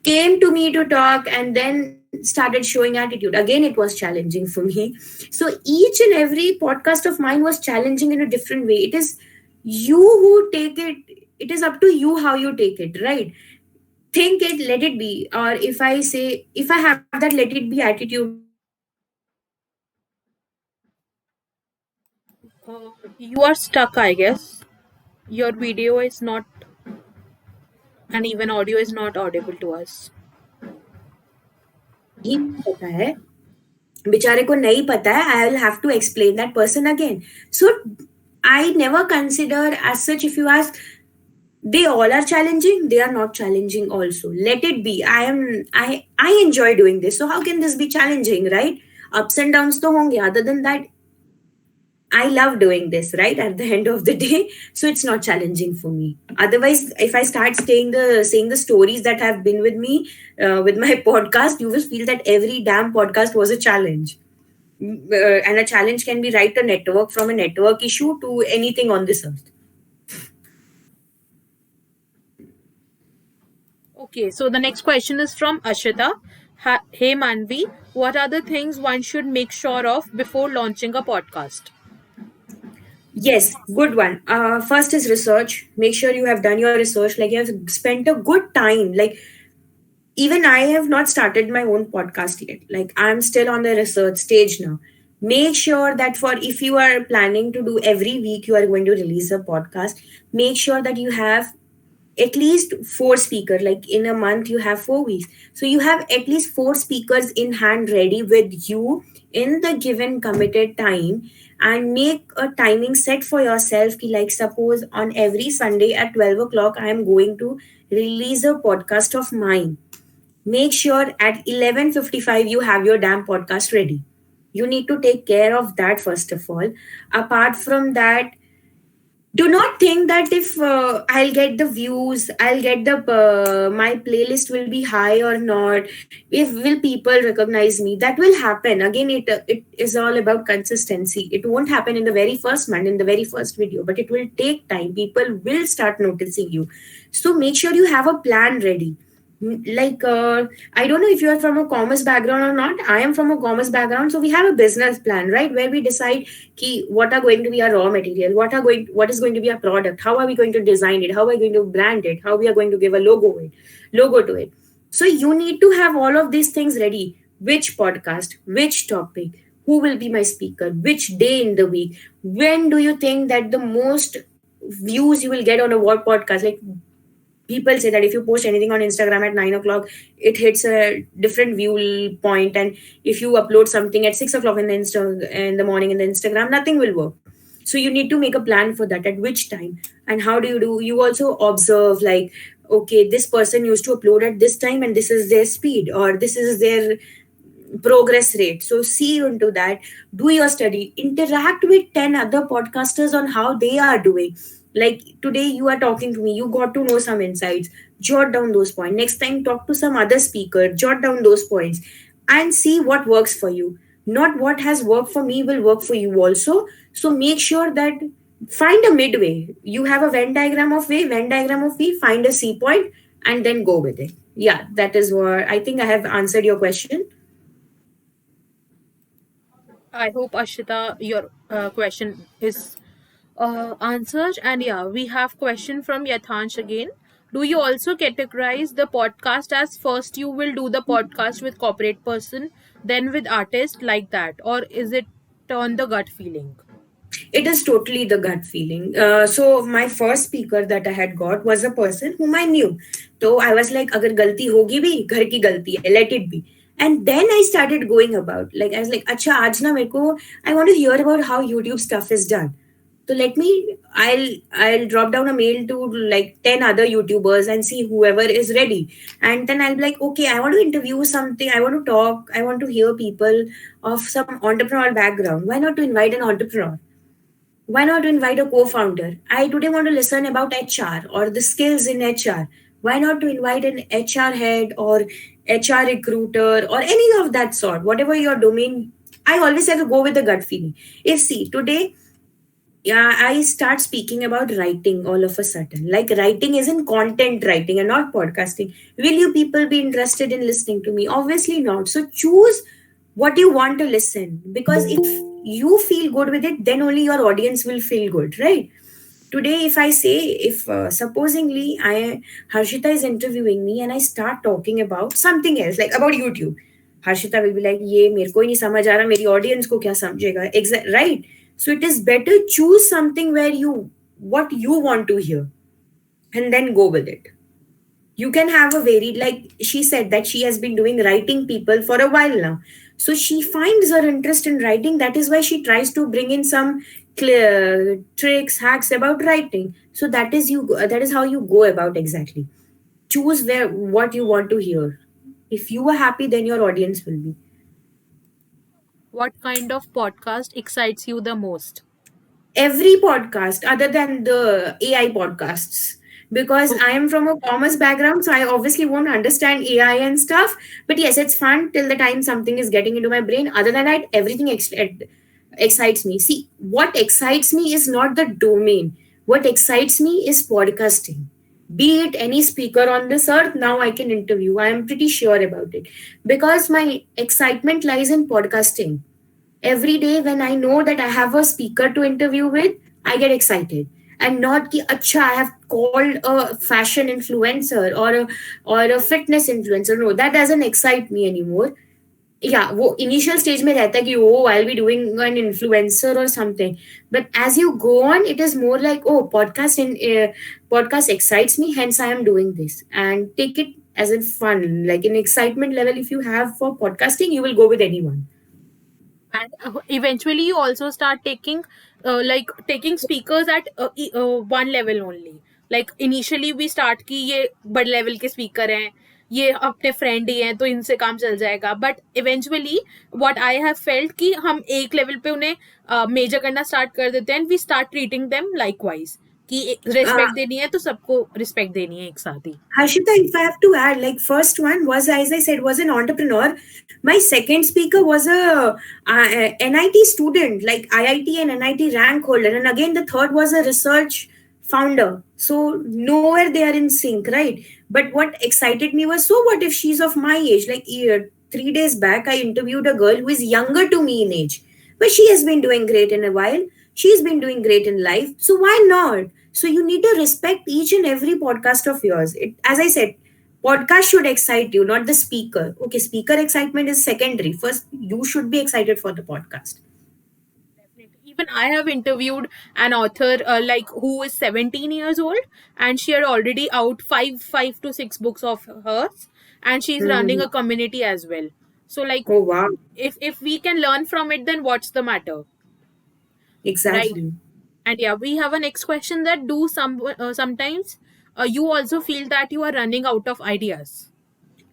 came to me to talk and then started showing attitude. Again, it was challenging for me. So each and every podcast of mine was challenging in a different way. It is you who take it. It is up to you how you take it, right? Think it, let it be. Or if I have that let it be attitude, You are stuck, I guess. Your video is not, and even audio is not audible to us. ही होता है. बेचारे को नहीं पता है, I will have to explain that person again. So I never consider as such. If you ask, they all are challenging, they are not challenging also, let it be. I enjoy doing this, so how can this be challenging, right? Ups and downs to honge. Other than that, I love doing this, right? At the end of the day, so it's not challenging for me. Otherwise, if I start saying the stories that have been with me with my podcast, you will feel that every damn podcast was a challenge. And a challenge can be right a network, from a network issue to anything on this earth. Okay, so the next question is from Ashita. Hey Manvi, what are the things one should make sure of before launching a podcast? Yes, good one. First is research. Make sure you have done your research. Like you have spent a good time. Like even I have not started my own podcast yet. Like I'm still on the research stage now. Make sure that for if you are planning to do every week, you are going to release a podcast. Make sure that you have at least four speaker. Like in a month you have 4 weeks, so you have at least four speakers in hand ready with you in the given committed time. And make a timing set for yourself ki, like suppose on every Sunday at 12 o'clock I am going to release a podcast of mine. Make sure at 11:55 you have your damn podcast ready. You need to take care of that first of all. Apart from that, do not think that if I'll get the views, I'll get the my playlist will be high or not, if will people recognize me. That will happen again. It is all about consistency. It won't happen in the very first month, in the very first video, but it will take time. People will start noticing you. So make sure you have a plan ready. Like I don't know if you are from a commerce background or not. I am from a commerce background, so we have a business plan, right, where we decide what are going to be our raw material, what is going to be our product, how are we going to design it, how are we going to brand it, how we are going to give a logo to it. So you need to have all of these things ready. Which podcast, which topic, who will be my speaker, which day in the week, when do you think that the most views you will get on a what podcast. Like people say that if you post anything on Instagram at 9 o'clock, it hits a different view point, and if you upload something at 6 o'clock in the morning in the Instagram, nothing will work. So you need to make a plan for that, at which time and how do you do. You also observe, like, okay, this person used to upload at this time and this is their speed or this is their progress rate. So see into that, do your study, interact with 10 other podcasters on how they are doing. Like today you are talking to me, you got to know some insights, jot down those points. Next time talk to some other speaker, jot down those points and see what works for you. Not what has worked for me will work for you also. So make sure that find a midway. You have a Venn diagram of way, find a C point and then go with it. Yeah, that is what I think. I have answered your question. I hope Ashita, your question is answered. And yeah, we have question from Yathansh again. Do you also categorize the podcast as first you will do the podcast with corporate person, then with artist like that, or is it on the gut feeling? It is totally the gut feeling. So my first speaker that I had got was a person whom I knew. So I was like, अगर गलती होगी भी घर की गलती है, let it be. And then I started going about, like I was like, अच्छा आज ना मेरे को I want to hear about how YouTube stuff is done. So let me, I'll drop down a mail to like 10 other YouTubers and see whoever is ready. And then I'll be like, okay, I want to interview something, I want to talk, I want to hear people of some entrepreneurial background. Why not to invite an entrepreneur? Why not invite a co-founder? I today want to listen about HR or the skills in HR. Why not to invite an HR head or HR recruiter or any of that sort, whatever your domain. I always have to go with the gut feeling. If see today, yeah, I start speaking about writing all of a sudden. Like writing isn't content writing and not podcasting. Will you people be interested in listening to me? Obviously not. So choose what you want to listen, because if you feel good with it, then only your audience will feel good, right? Today if I say, if supposingly I Harshita is interviewing me and I start talking about something else, like about YouTube, Harshita will be like, ये मेरे को ही नहीं समझ आ रहा, मेरी audience को क्या समझेगा, right? So it is better choose something where you what you want to hear and then go with it. You can have a varied, like she said that she has been doing writing people for a while now. So she finds her interest in writing. That is why she tries to bring in some clear tricks, hacks about writing. So that is that is how you go about exactly. Choose where what you want to hear. If you are happy, then your audience will be. What kind of podcast excites you the most? Every podcast other than the AI podcasts, because Oh, I am from a commerce background, so I obviously won't understand AI and stuff. But yes, it's fun till the time something is getting into my brain. Other than that, everything excites me. See, what excites me is not the domain. What excites me is podcasting. Be it any speaker on this earth, now I can interview. I am pretty sure about it because my excitement lies in podcasting. Every day when I know that I have a speaker to interview with, I get excited. And not ki acha I have called a fashion influencer or a fitness influencer. No, that doesn't excite me anymore. Yeah, वो initial stage में रहता है कि oh I'll be doing an influencer or something. But as you go on, it is more like oh podcast excites me, hence I am doing this, and take it as in fun, like an excitement level. If you have for podcasting, you will go with anyone. and eventually you also start taking like taking speakers at one level only. Like initially we start कि ये बड़े level के speaker हैं, ये अपने friend ही हैं तो इनसे काम चल जाएगा. But eventually what I have felt कि हम एक लेवल पे उन्हें मेजर करना स्टार्ट कर देते हैं and we start treating them likewise कि Uh, रिस्पेक्ट देनी है तो सबको रिस्पेक्ट देनी है एक साथ ही. Harshita, if I have to add, like first one was, as I said, was an entrepreneur. My second speaker was a NIT student, like IIT and NIT rank holder, and again the third was a research founder. So nowhere they are in sync, right? But what excited me was, so what if she's of my age? Like 3 days back, I interviewed a girl who is younger to me in age, but she has been doing great in a while. She's been doing great in life. So why not? So you need to respect each and every podcast of yours. As I said, podcast should excite you, not the speaker. Okay, speaker excitement is secondary. First, you should be excited for the podcast. Definitely. Even I have interviewed an author like who is 17 years old, and she had already out five to six books of hers, and she's running Mhm. a community as well. So like Oh wow, if we can learn from it, then what's the matter, right? exactly. And yeah, we have a next question that do sometimes you also feel that you are running out of ideas.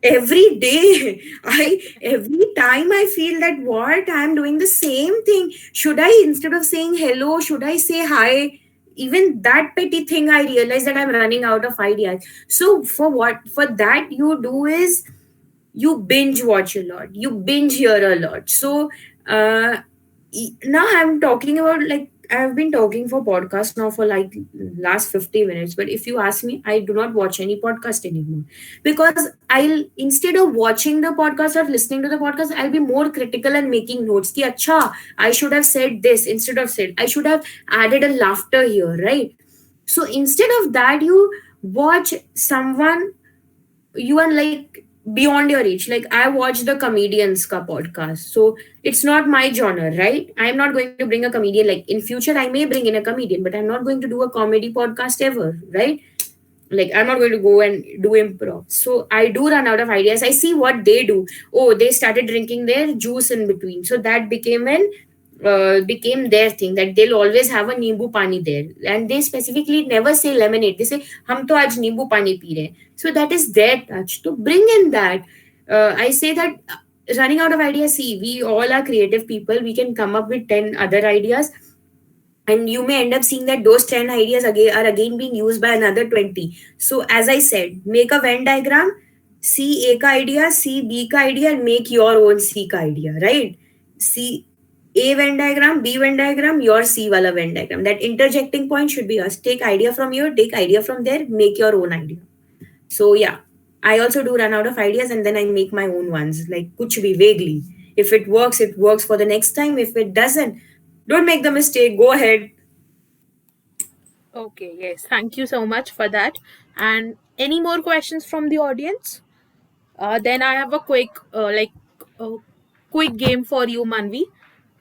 Every day, I every time I feel that what I'm doing the same thing. Should I, instead of saying hello, should I say hi? Even that petty thing, I realize that I'm running out of ideas. So for that you do is you binge watch a lot, you binge hear a lot. So uh now I'm talking about, like, I've been talking for podcast now for like last 50 minutes, but if you ask me, I do not watch any podcast anymore, because I'll, instead of watching the podcast or listening to the podcast, I'll be more critical and making notes ki acha I should have said this, instead of said I should have added a laughter here, right? So instead of that, you watch someone, you are like beyond your age. Like I watch the comedians ka podcast, so it's not my genre, right? I'm not going to bring a comedian. Like in future I may bring in a comedian, but I'm not going to do a comedy podcast ever, right? Like I'm not going to go and do improv. So I do run out of ideas. I see what they do. Oh, they started drinking their juice in between, so that became their thing, that they'll always have a nimbu pani there, and they specifically never say lemonade. They say hum to aaj nimbu pani pee rahe hain. So that is their touch, to bring in that. I say that running out of ideas, see, we all are creative people, we can come up with 10 other ideas, and you may end up seeing that those 10 ideas again are again being used by another 20. So as I said, make a Venn diagram, see A ka idea, see B ka idea, and make your own C ka idea, right? See A Venn diagram, B Venn diagram, your C wala Venn diagram. That interjecting point should be yours. Take idea from here, take idea from there, make your own idea. So yeah, I also do run out of ideas, and then I make my own ones, like kuch bhi vaguely. If it works for the next time. If it doesn't, don't make the mistake, go ahead. Okay, yes, thank you so much for that. And any more questions from the audience? Then I have a uh, quick game for you, Manvi.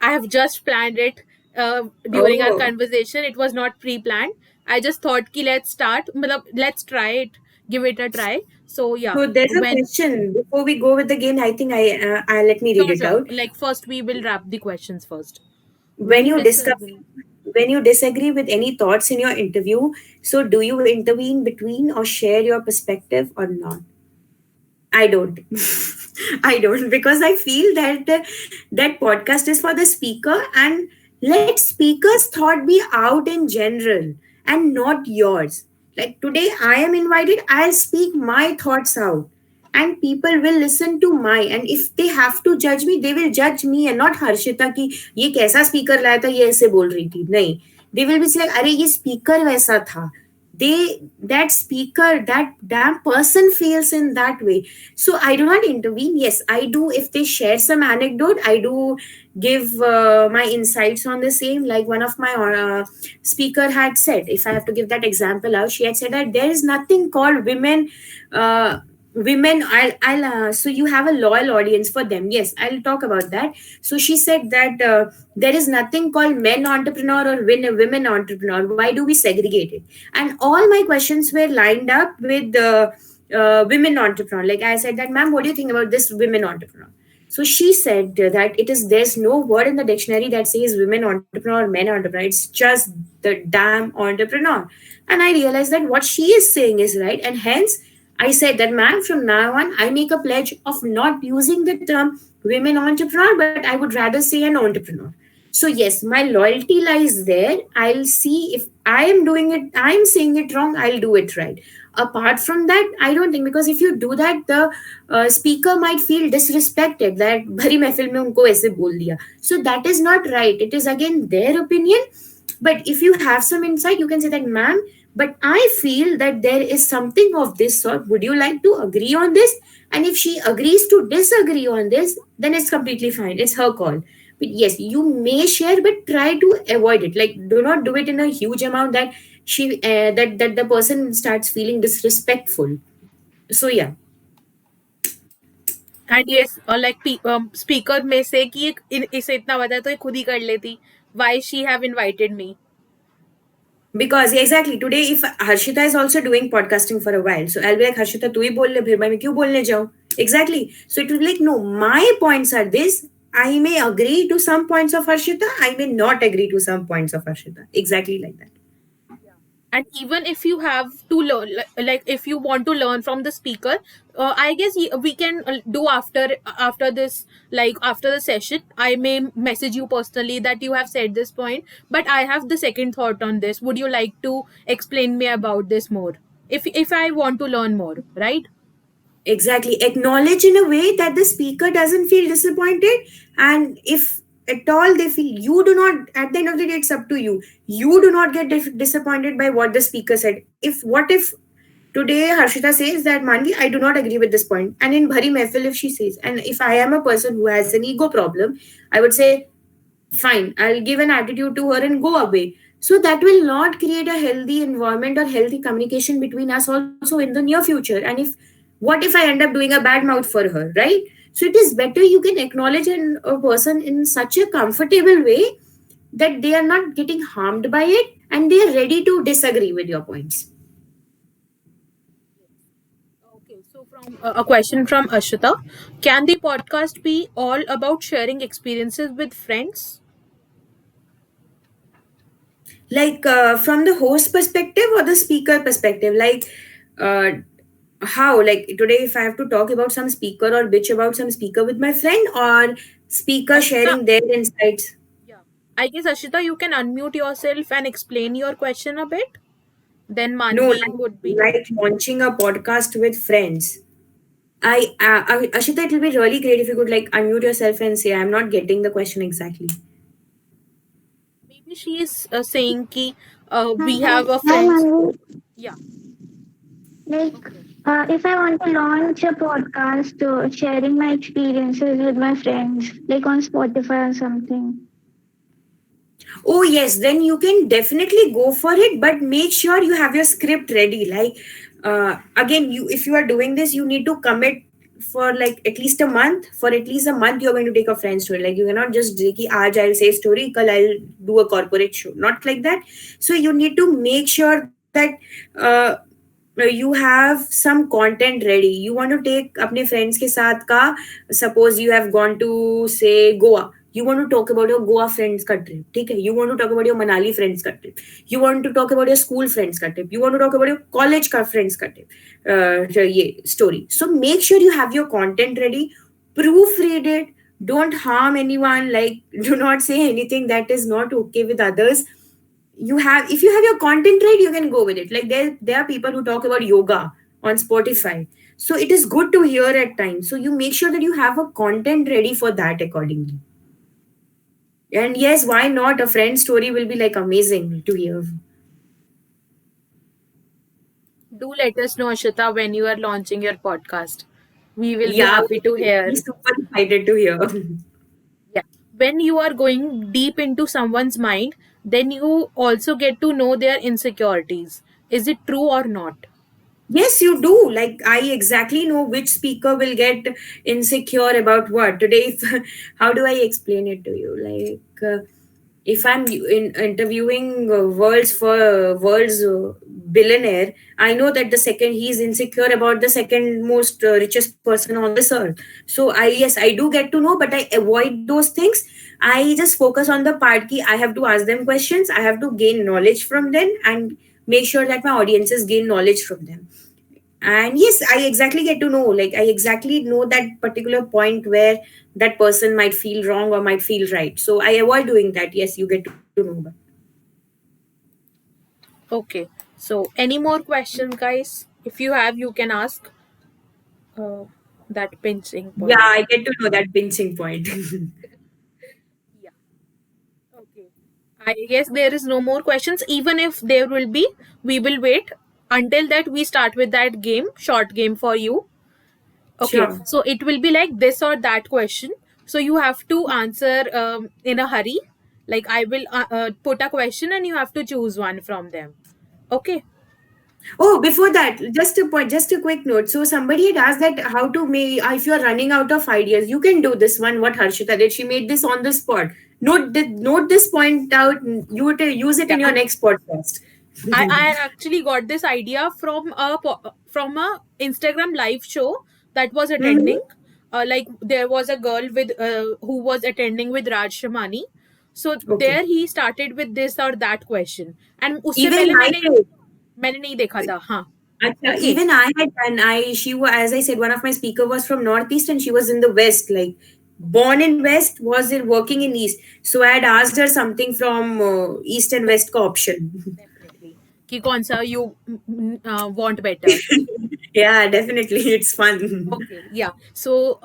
I have just planned it during our Oh, conversation. It was not pre-planned. I just thought कि let's start. मतलब let's try it. give it a try. So yeah, So there's a when question before we go with the game. I think I let me read sure, it sure. out. Like first, we will wrap the questions first. When When you you discuss, disagree. when you disagree with any thoughts in your interview, so do you intervene between or share your perspective or not? I don't. I don't, because I feel that that podcast is for the speaker, and let speakers' thought be out in general and not yours. Like today, I am invited, I'll speak my thoughts out, and people will listen to my. And if they have to judge me, they will judge me and not Harshita ki ये कैसा speaker लाया था ये ऐसे बोल रही थी नहीं. They will be like अरे ये speaker वैसा था. That speaker, that damn person feels in that way. So I do not intervene. Yes, I do. If they share some anecdote, I do give my insights on the same. Like one of my speaker had said, if I have to give that example out, she had said that there is nothing called women. Women, I'll so you have a loyal audience for them. Yes, I'll talk about that. So she said that there is nothing called men entrepreneur or women entrepreneur. Why do we segregate it? And all my questions were lined up with women entrepreneur. Like I said that, ma'am, what do you think about this women entrepreneur? So she said that it is there's no word in the dictionary that says women entrepreneur, men entrepreneur. It's just the damn entrepreneur. And I realized that what she is saying is right, and hence I said that, ma'am, from now on, I make a pledge of not using the term women entrepreneur, but I would rather say an entrepreneur. So yes, my loyalty lies there. I'll see if I am doing it, I'm saying it wrong, I'll do it right. Apart from that, I don't think, because if you do that, the speaker might feel disrespected that भरी महफिल में उनको ऐसे बोल दिया. So that is not right. It is again their opinion. But if you have some insight, you can say that, ma'am, but I feel that there is something of this sort. Would you like to agree on this? And if she agrees to disagree on this, then it's completely fine. It's her call. But yes, you may share, but try to avoid it. Like, do not do it in a huge amount that that the person starts feeling disrespectful. So yeah. And yes, like speaker may say कि इसे इतना पता है तो ये खुद ही कर लेती. Why she have invited me? Because exactly today, if Harshita is also doing podcasting for a while, so I'll be like, Harshita, तू ही बोल ले, फिर मैं क्यों बोलने जाऊँ? Exactly. So it will be like, no, my points are this. I may agree to some points of Harshita. I may not agree to some points of Harshita. Exactly like that. And even if you have to learn, like if you want to learn from the speaker, I guess we can do after this, like after the session, I may message you personally that you have said this point, but I have the second thought on this. Would you like to explain me about this more, if I want to learn more, right? Exactly. Acknowledge in a way that the speaker doesn't feel disappointed. And if at all they feel, you do not, at the end of the day, it's up to you. You do not get disappointed by what the speaker said. What if today Harshita says that, Manvi, I do not agree with this point. And in Bhari Mehfil, if she says, and if I am a person who has an ego problem, I would say, fine, I'll give an attitude to her and go away. So that will not create a healthy environment or healthy communication between us also in the near future. And if what if I end up doing a bad mouth for her, right? So it is better you can acknowledge a person in such a comfortable way that they are not getting harmed by it and they are ready to disagree with your points. Okay, so from a question from Ashita: can the podcast be all about sharing experiences with friends? Like from the host perspective or the speaker perspective, like uh, how, like today if I have to talk about some speaker or bitch about some speaker with my friend, or speaker Ashita, sharing their insights. yeah, I guess Ashita, you can unmute yourself and explain your question a bit. Then No, Manvi would be. like launching a podcast with friends. Ashita, it will be really great if you could like unmute yourself and say, I'm not getting the question exactly. Maybe she is saying ki we Hi, have a hi, friends. Manvi. Yeah. Like, Okay. if I want to launch a podcast, sharing my experiences with my friends, like on Spotify or something. Oh yes, then you can definitely go for it, but make sure you have your script ready. Like again, you if you are doing this, you need to commit for like at least a month. For at least a month, you're going to take a friend story. Like you cannot just say ki aaj I'll say story, kal I'll do a corporate show. Not like that. So you need to make sure that you have some content ready. You want to take अपने friends के साथ का, suppose you have gone to say Goa. You want to talk about your Goa friends का trip, ठीक है? You want to talk about your Manali friends का trip. You want to talk about your school friends का trip. You want to talk about your college का friends का trip. ये story. So make sure you have your content ready. Proofread it. Don't harm anyone. Like, do not say anything that is not okay with others. You have, if you have your content right, you can go with it. Like, there are people who talk about yoga on Spotify, so it is good to hear at times. So you make sure that you have a content ready for that accordingly. And yes, why not, a friend story will be like amazing to hear. Do let us know, Ashita, when you are launching your podcast. We will be Yeah, happy to hear. I'm super excited to hear. Yeah. When you are going deep into someone's mind, then you also get to know their insecurities. Is it true or not? Yes, you do. Like, I exactly know which speaker will get insecure about what. Today, if, how do I explain it to you? Like, if I'm interviewing world's billionaire, I know that the second he is insecure about the second most richest person on this earth. So I do get to know, but I avoid those things. I just focus on the part key. I have to ask them questions. I have to gain knowledge from them and make sure that my audiences gain knowledge from them. And yes, I exactly get to know, like, I exactly know that particular point where that person might feel wrong or might feel right. So I avoid doing that. Yes, you get to know that. Okay. So, any more questions, guys? If you have, you can ask uh, that pinching Yeah, point. I get to know that pinching point. Yeah. Okay. I guess there is no more questions. Even if there will be, we will wait until that we start with that game, short game for you. Okay. Sure. So it will be like this or that question. So you have to answer in a hurry. Like I will put a question and you have to choose one from them. Okay. Oh, before that, just a point, just a quick note. So somebody had asked that how to make, if you're running out of ideas, you can do this one. What Harshita did, she made this on the spot. Note this point out. You would use it in your Yeah. next podcast. I actually got this idea from a Instagram live show that was attending. Mhm. Like there was a girl with who was attending with Raj Shamani. So Okay. there he started with this or that question. And उससे Even पहले I मैंने did. मैंने नहीं देखा था हाँ. Acha, Okay. even I had done. As I said, one of my speaker was from Northeast and she was in the West. Like, born in West, was in working in East. So I had asked her something from East and West का option. Definitely. कि कौन सा you want better. Yeah, definitely, it's fun. Okay, yeah. So,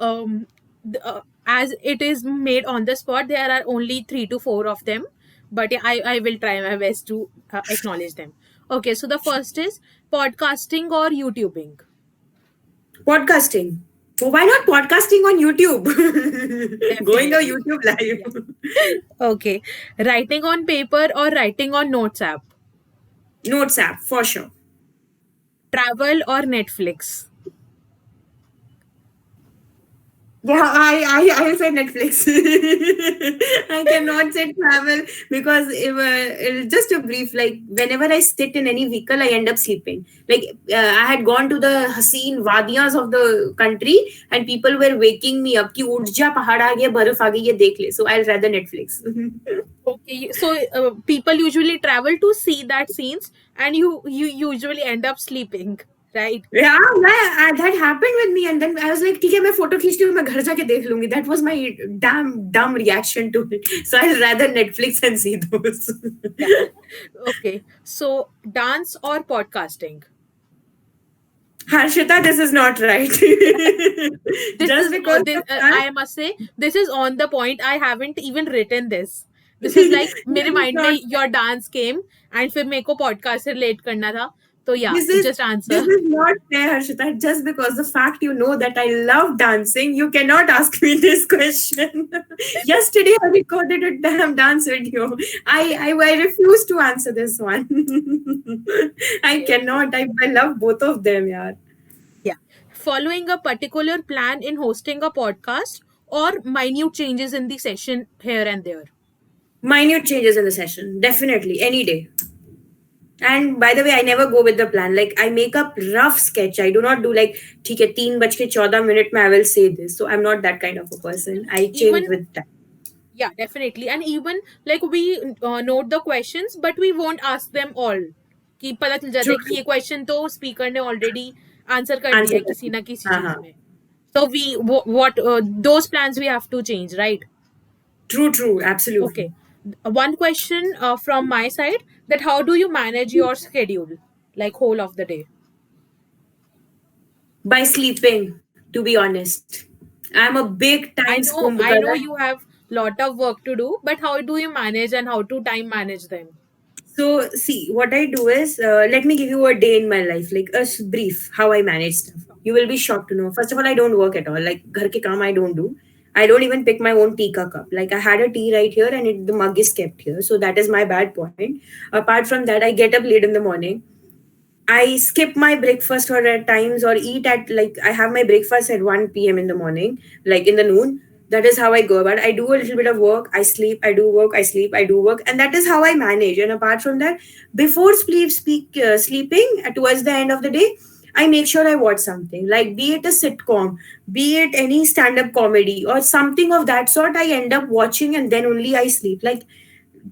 as it is made on the spot, there are only 3 to 4 of them, but yeah, I will try my best to acknowledge them. Okay, so the first is podcasting or YouTubing. Podcasting. So why not podcasting on YouTube? Going on Definitely. YouTube Yeah. live. Okay, writing on paper or writing on notes app. Notes app for sure. Travel or Netflix. Yeah, I say Netflix. I cannot say travel because just a brief, like, whenever I sit in any vehicle, I end up sleeping. Like, I had gone to the Haseen Wadiyas of the country and people were waking me up. Ki उठ जा पहाड़ आ गया बर्फ आ गई ये देख ले. So I'll rather Netflix. Okay, so people usually travel to see that scenes, and you usually end up sleeping, right? Yeah, that happened with me, and then I was like, ठीक है मैं फोटो खींचती हूँ मैं घर जाके देख लूंगी. That was my damn dumb reaction to it. So I'll rather Netflix and see those. Yeah. Okay. So dance or podcasting? Harshita, this is not right. This Just is because this, of that, I must say this is on the point. I haven't even written this. This is like मेरे this is mind not. में your dance came and फिर मेरे को podcast से relate करना था. तो yeah, This is just answer. this is not fair, Harshita. Just because the fact you know that I love dancing, you cannot ask me this question. Yesterday I recorded a damn dance video. I refuse to answer this one. I Okay. cannot. I love both of them, yeah. Yeah. Following a particular plan in hosting a podcast or minute changes in the session here and there. Minute changes in the session, definitely, any day. And by the way, I never go with the plan. Like I make up rough sketch. I do not do like, ठीक है 3:14 में I will say this. So I'm not that kind of a person. I change Even, with time. yeah, definitely. And even like we note the questions, but we won't ask them all. कि पता चल जाता True, है कि true. ये question तो speaker ने already answer कर दिया Answer है किसी करती. ना किसी हाँ चीज हाँ. में. So we what those plans we have to change, right? True, true. Absolutely. Okay. One question from my side, that how do you manage your schedule, like whole of the day? By sleeping, to be honest. I'm a big time I know kumbhkara. you have lot of work to do, but how do you manage and how to time manage them? So, see, what I do is, let me give you a day in my life, like a brief, how I manage stuff. You will be shocked to know. First of all, I don't work at all. Like, ghar ke kaam I don't do. I don't even pick my own tea ka cup. Like, I had a tea right here and the mug is kept here. So, that is my bad point. Apart from that, I get up late in the morning. I skip my breakfast or at times or eat at like I have my breakfast at 1 p.m. in the morning, like in the noon. That is how I go about it. I do a little bit of work, I sleep, I do work, I sleep, I do work, and that is how I manage. And apart from that, before sleeping towards the end of the day, I make sure I watch something like be it a sitcom, be it any stand-up comedy or something of that sort. I end up watching and then only I sleep. Like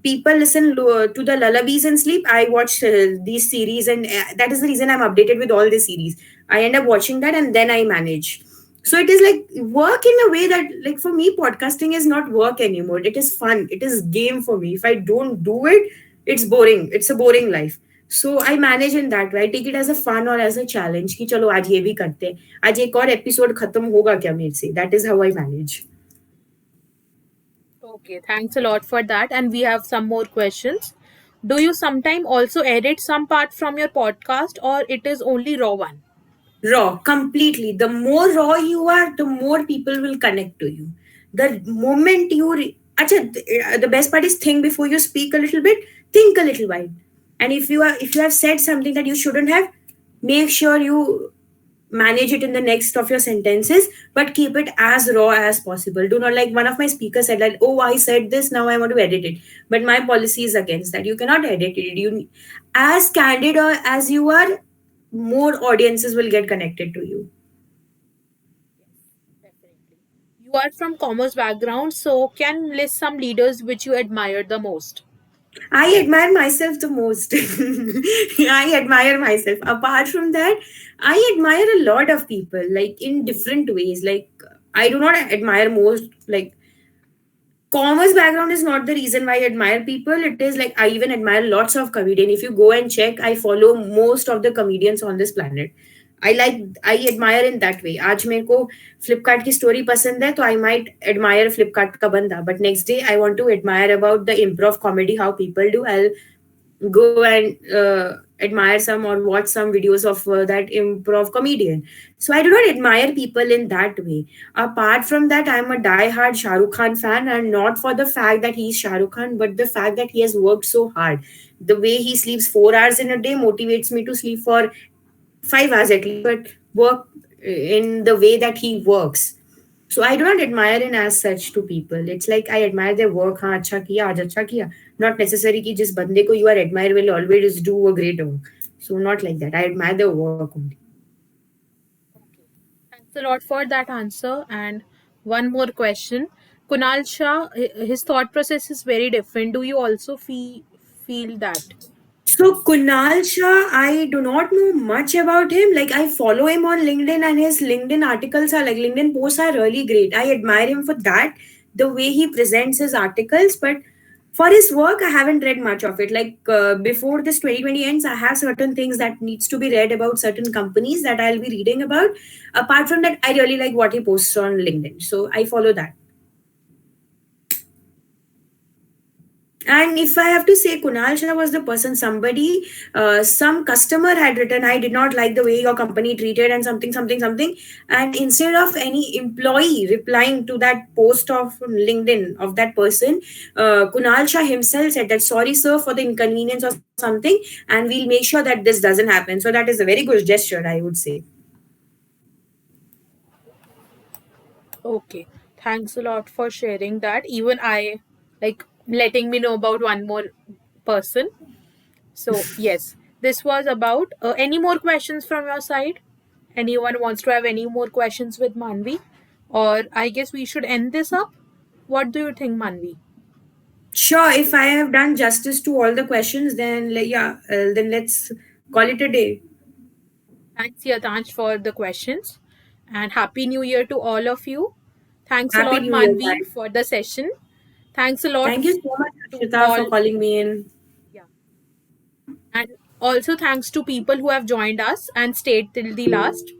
people listen to the lullabies and sleep. I watch these series, and that is the reason I'm updated with all the series. I end up watching that and then I manage. So it is like work in a way that, like, for me, podcasting is not work anymore. It is fun. It is game for me. If I don't do it, it's boring. It's a boring life. So I manage in that way. I take it as a fun or as a challenge कि चलो आज ये भी करते हैं. आज एक और एपिसोड खत्म होगा क्या मेरे से. That is how I manage. Okay, thanks a lot for that. And we have some more questions. Do you sometime also edit some part from your podcast, or it is only raw one? Raw, completely. The more raw you are, the more people will connect to you. The moment you Acha, the best part is think before you speak a little bit, think a little while. And if you have said something that you shouldn't have, make sure you manage it in the next of your sentences, but keep it as raw as possible. Do not, like one of my speakers said, like, oh, I said this, now I want to edit it. But my policy is against that. You cannot edit it. You as candid or as you are, more audiences will get connected to you. Definitely. You are from commerce background, so can list some leaders which you admire the most. I admire myself the most. I admire myself. Apart from that, I admire a lot of people, like in different ways. Like, I do not admire most, like, commerce background is not the reason why I admire people. It is like I even admire lots of comedian. If you go and check, I follow most of the comedians on this planet. I admire in that way. आज मेरे को फ्लिपकार्ट की story पसंद है तो I might admire Flipkart का बंदा but next day I want to admire about the improv comedy how people do I go and admire some or watch some videos of that improv comedian. So I do not admire people in that way. Apart from that, I'm a die-hard Shah Rukh Khan fan, and not for the fact that he's Shah Rukh Khan, but the fact that he has worked so hard. The way he sleeps 4 hours in a day motivates me to sleep for 5 hours at least, but work in the way that he works. So I do not admire in as such to people. It's like I admire their work. हाँ अच्छा किया आज अच्छा किया. Not necessary कि जिस बंदे को you are admire will always do a great work. So not like that. I admire their work only. Okay. Thanks a lot for that answer. And one more question. Kunal Shah, his thought process is very different. Do you also feel that? So Kunal Shah, I do not know much about him. Like I follow him on LinkedIn, and his LinkedIn articles are like LinkedIn posts are really great. I admire him for that, the way he presents his articles. But for his work, I haven't read much of it. Like before this 2020 ends, I have certain things that needs to be read about certain companies that I'll be reading about. Apart from that, I really like what he posts on LinkedIn, so I follow that. And if I have to say, Kunal Shah was the person, some customer had written, I did not like the way your company treated and something, something, something. And instead of any employee replying to that post of LinkedIn of that person, Kunal Shah himself said that, sorry, sir, for the inconvenience or something, and we'll make sure that this doesn't happen. So that is a very good gesture, I would say. Okay. Thanks a lot for sharing that. Even I like letting me know about one more person. So yes, this was about any more questions from your side? Anyone wants to have any more questions with Manvi? Or I guess we should end this up. What do you think, Manvi? Sure, if I have done justice to all the questions, then then let's call it a day. Thanks, Yatansh, for the questions. And Happy New Year to all of you. Thanks a Happy lot, New Year, Manvi, guys. for the session. Thanks a lot Thank you so much, to Akshita, all. for calling me in. Yeah. And also thanks to people who have joined us and stayed till the last.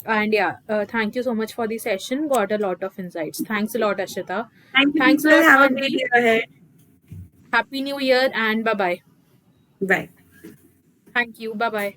And yeah, thank you so much for the session. Got a lot of insights. Thanks a lot, Ashita. Thank you, Thanks a people. lot, Have a great Manvi. day ahead. Happy New Year and bye bye. Bye. Thank you. Bye bye.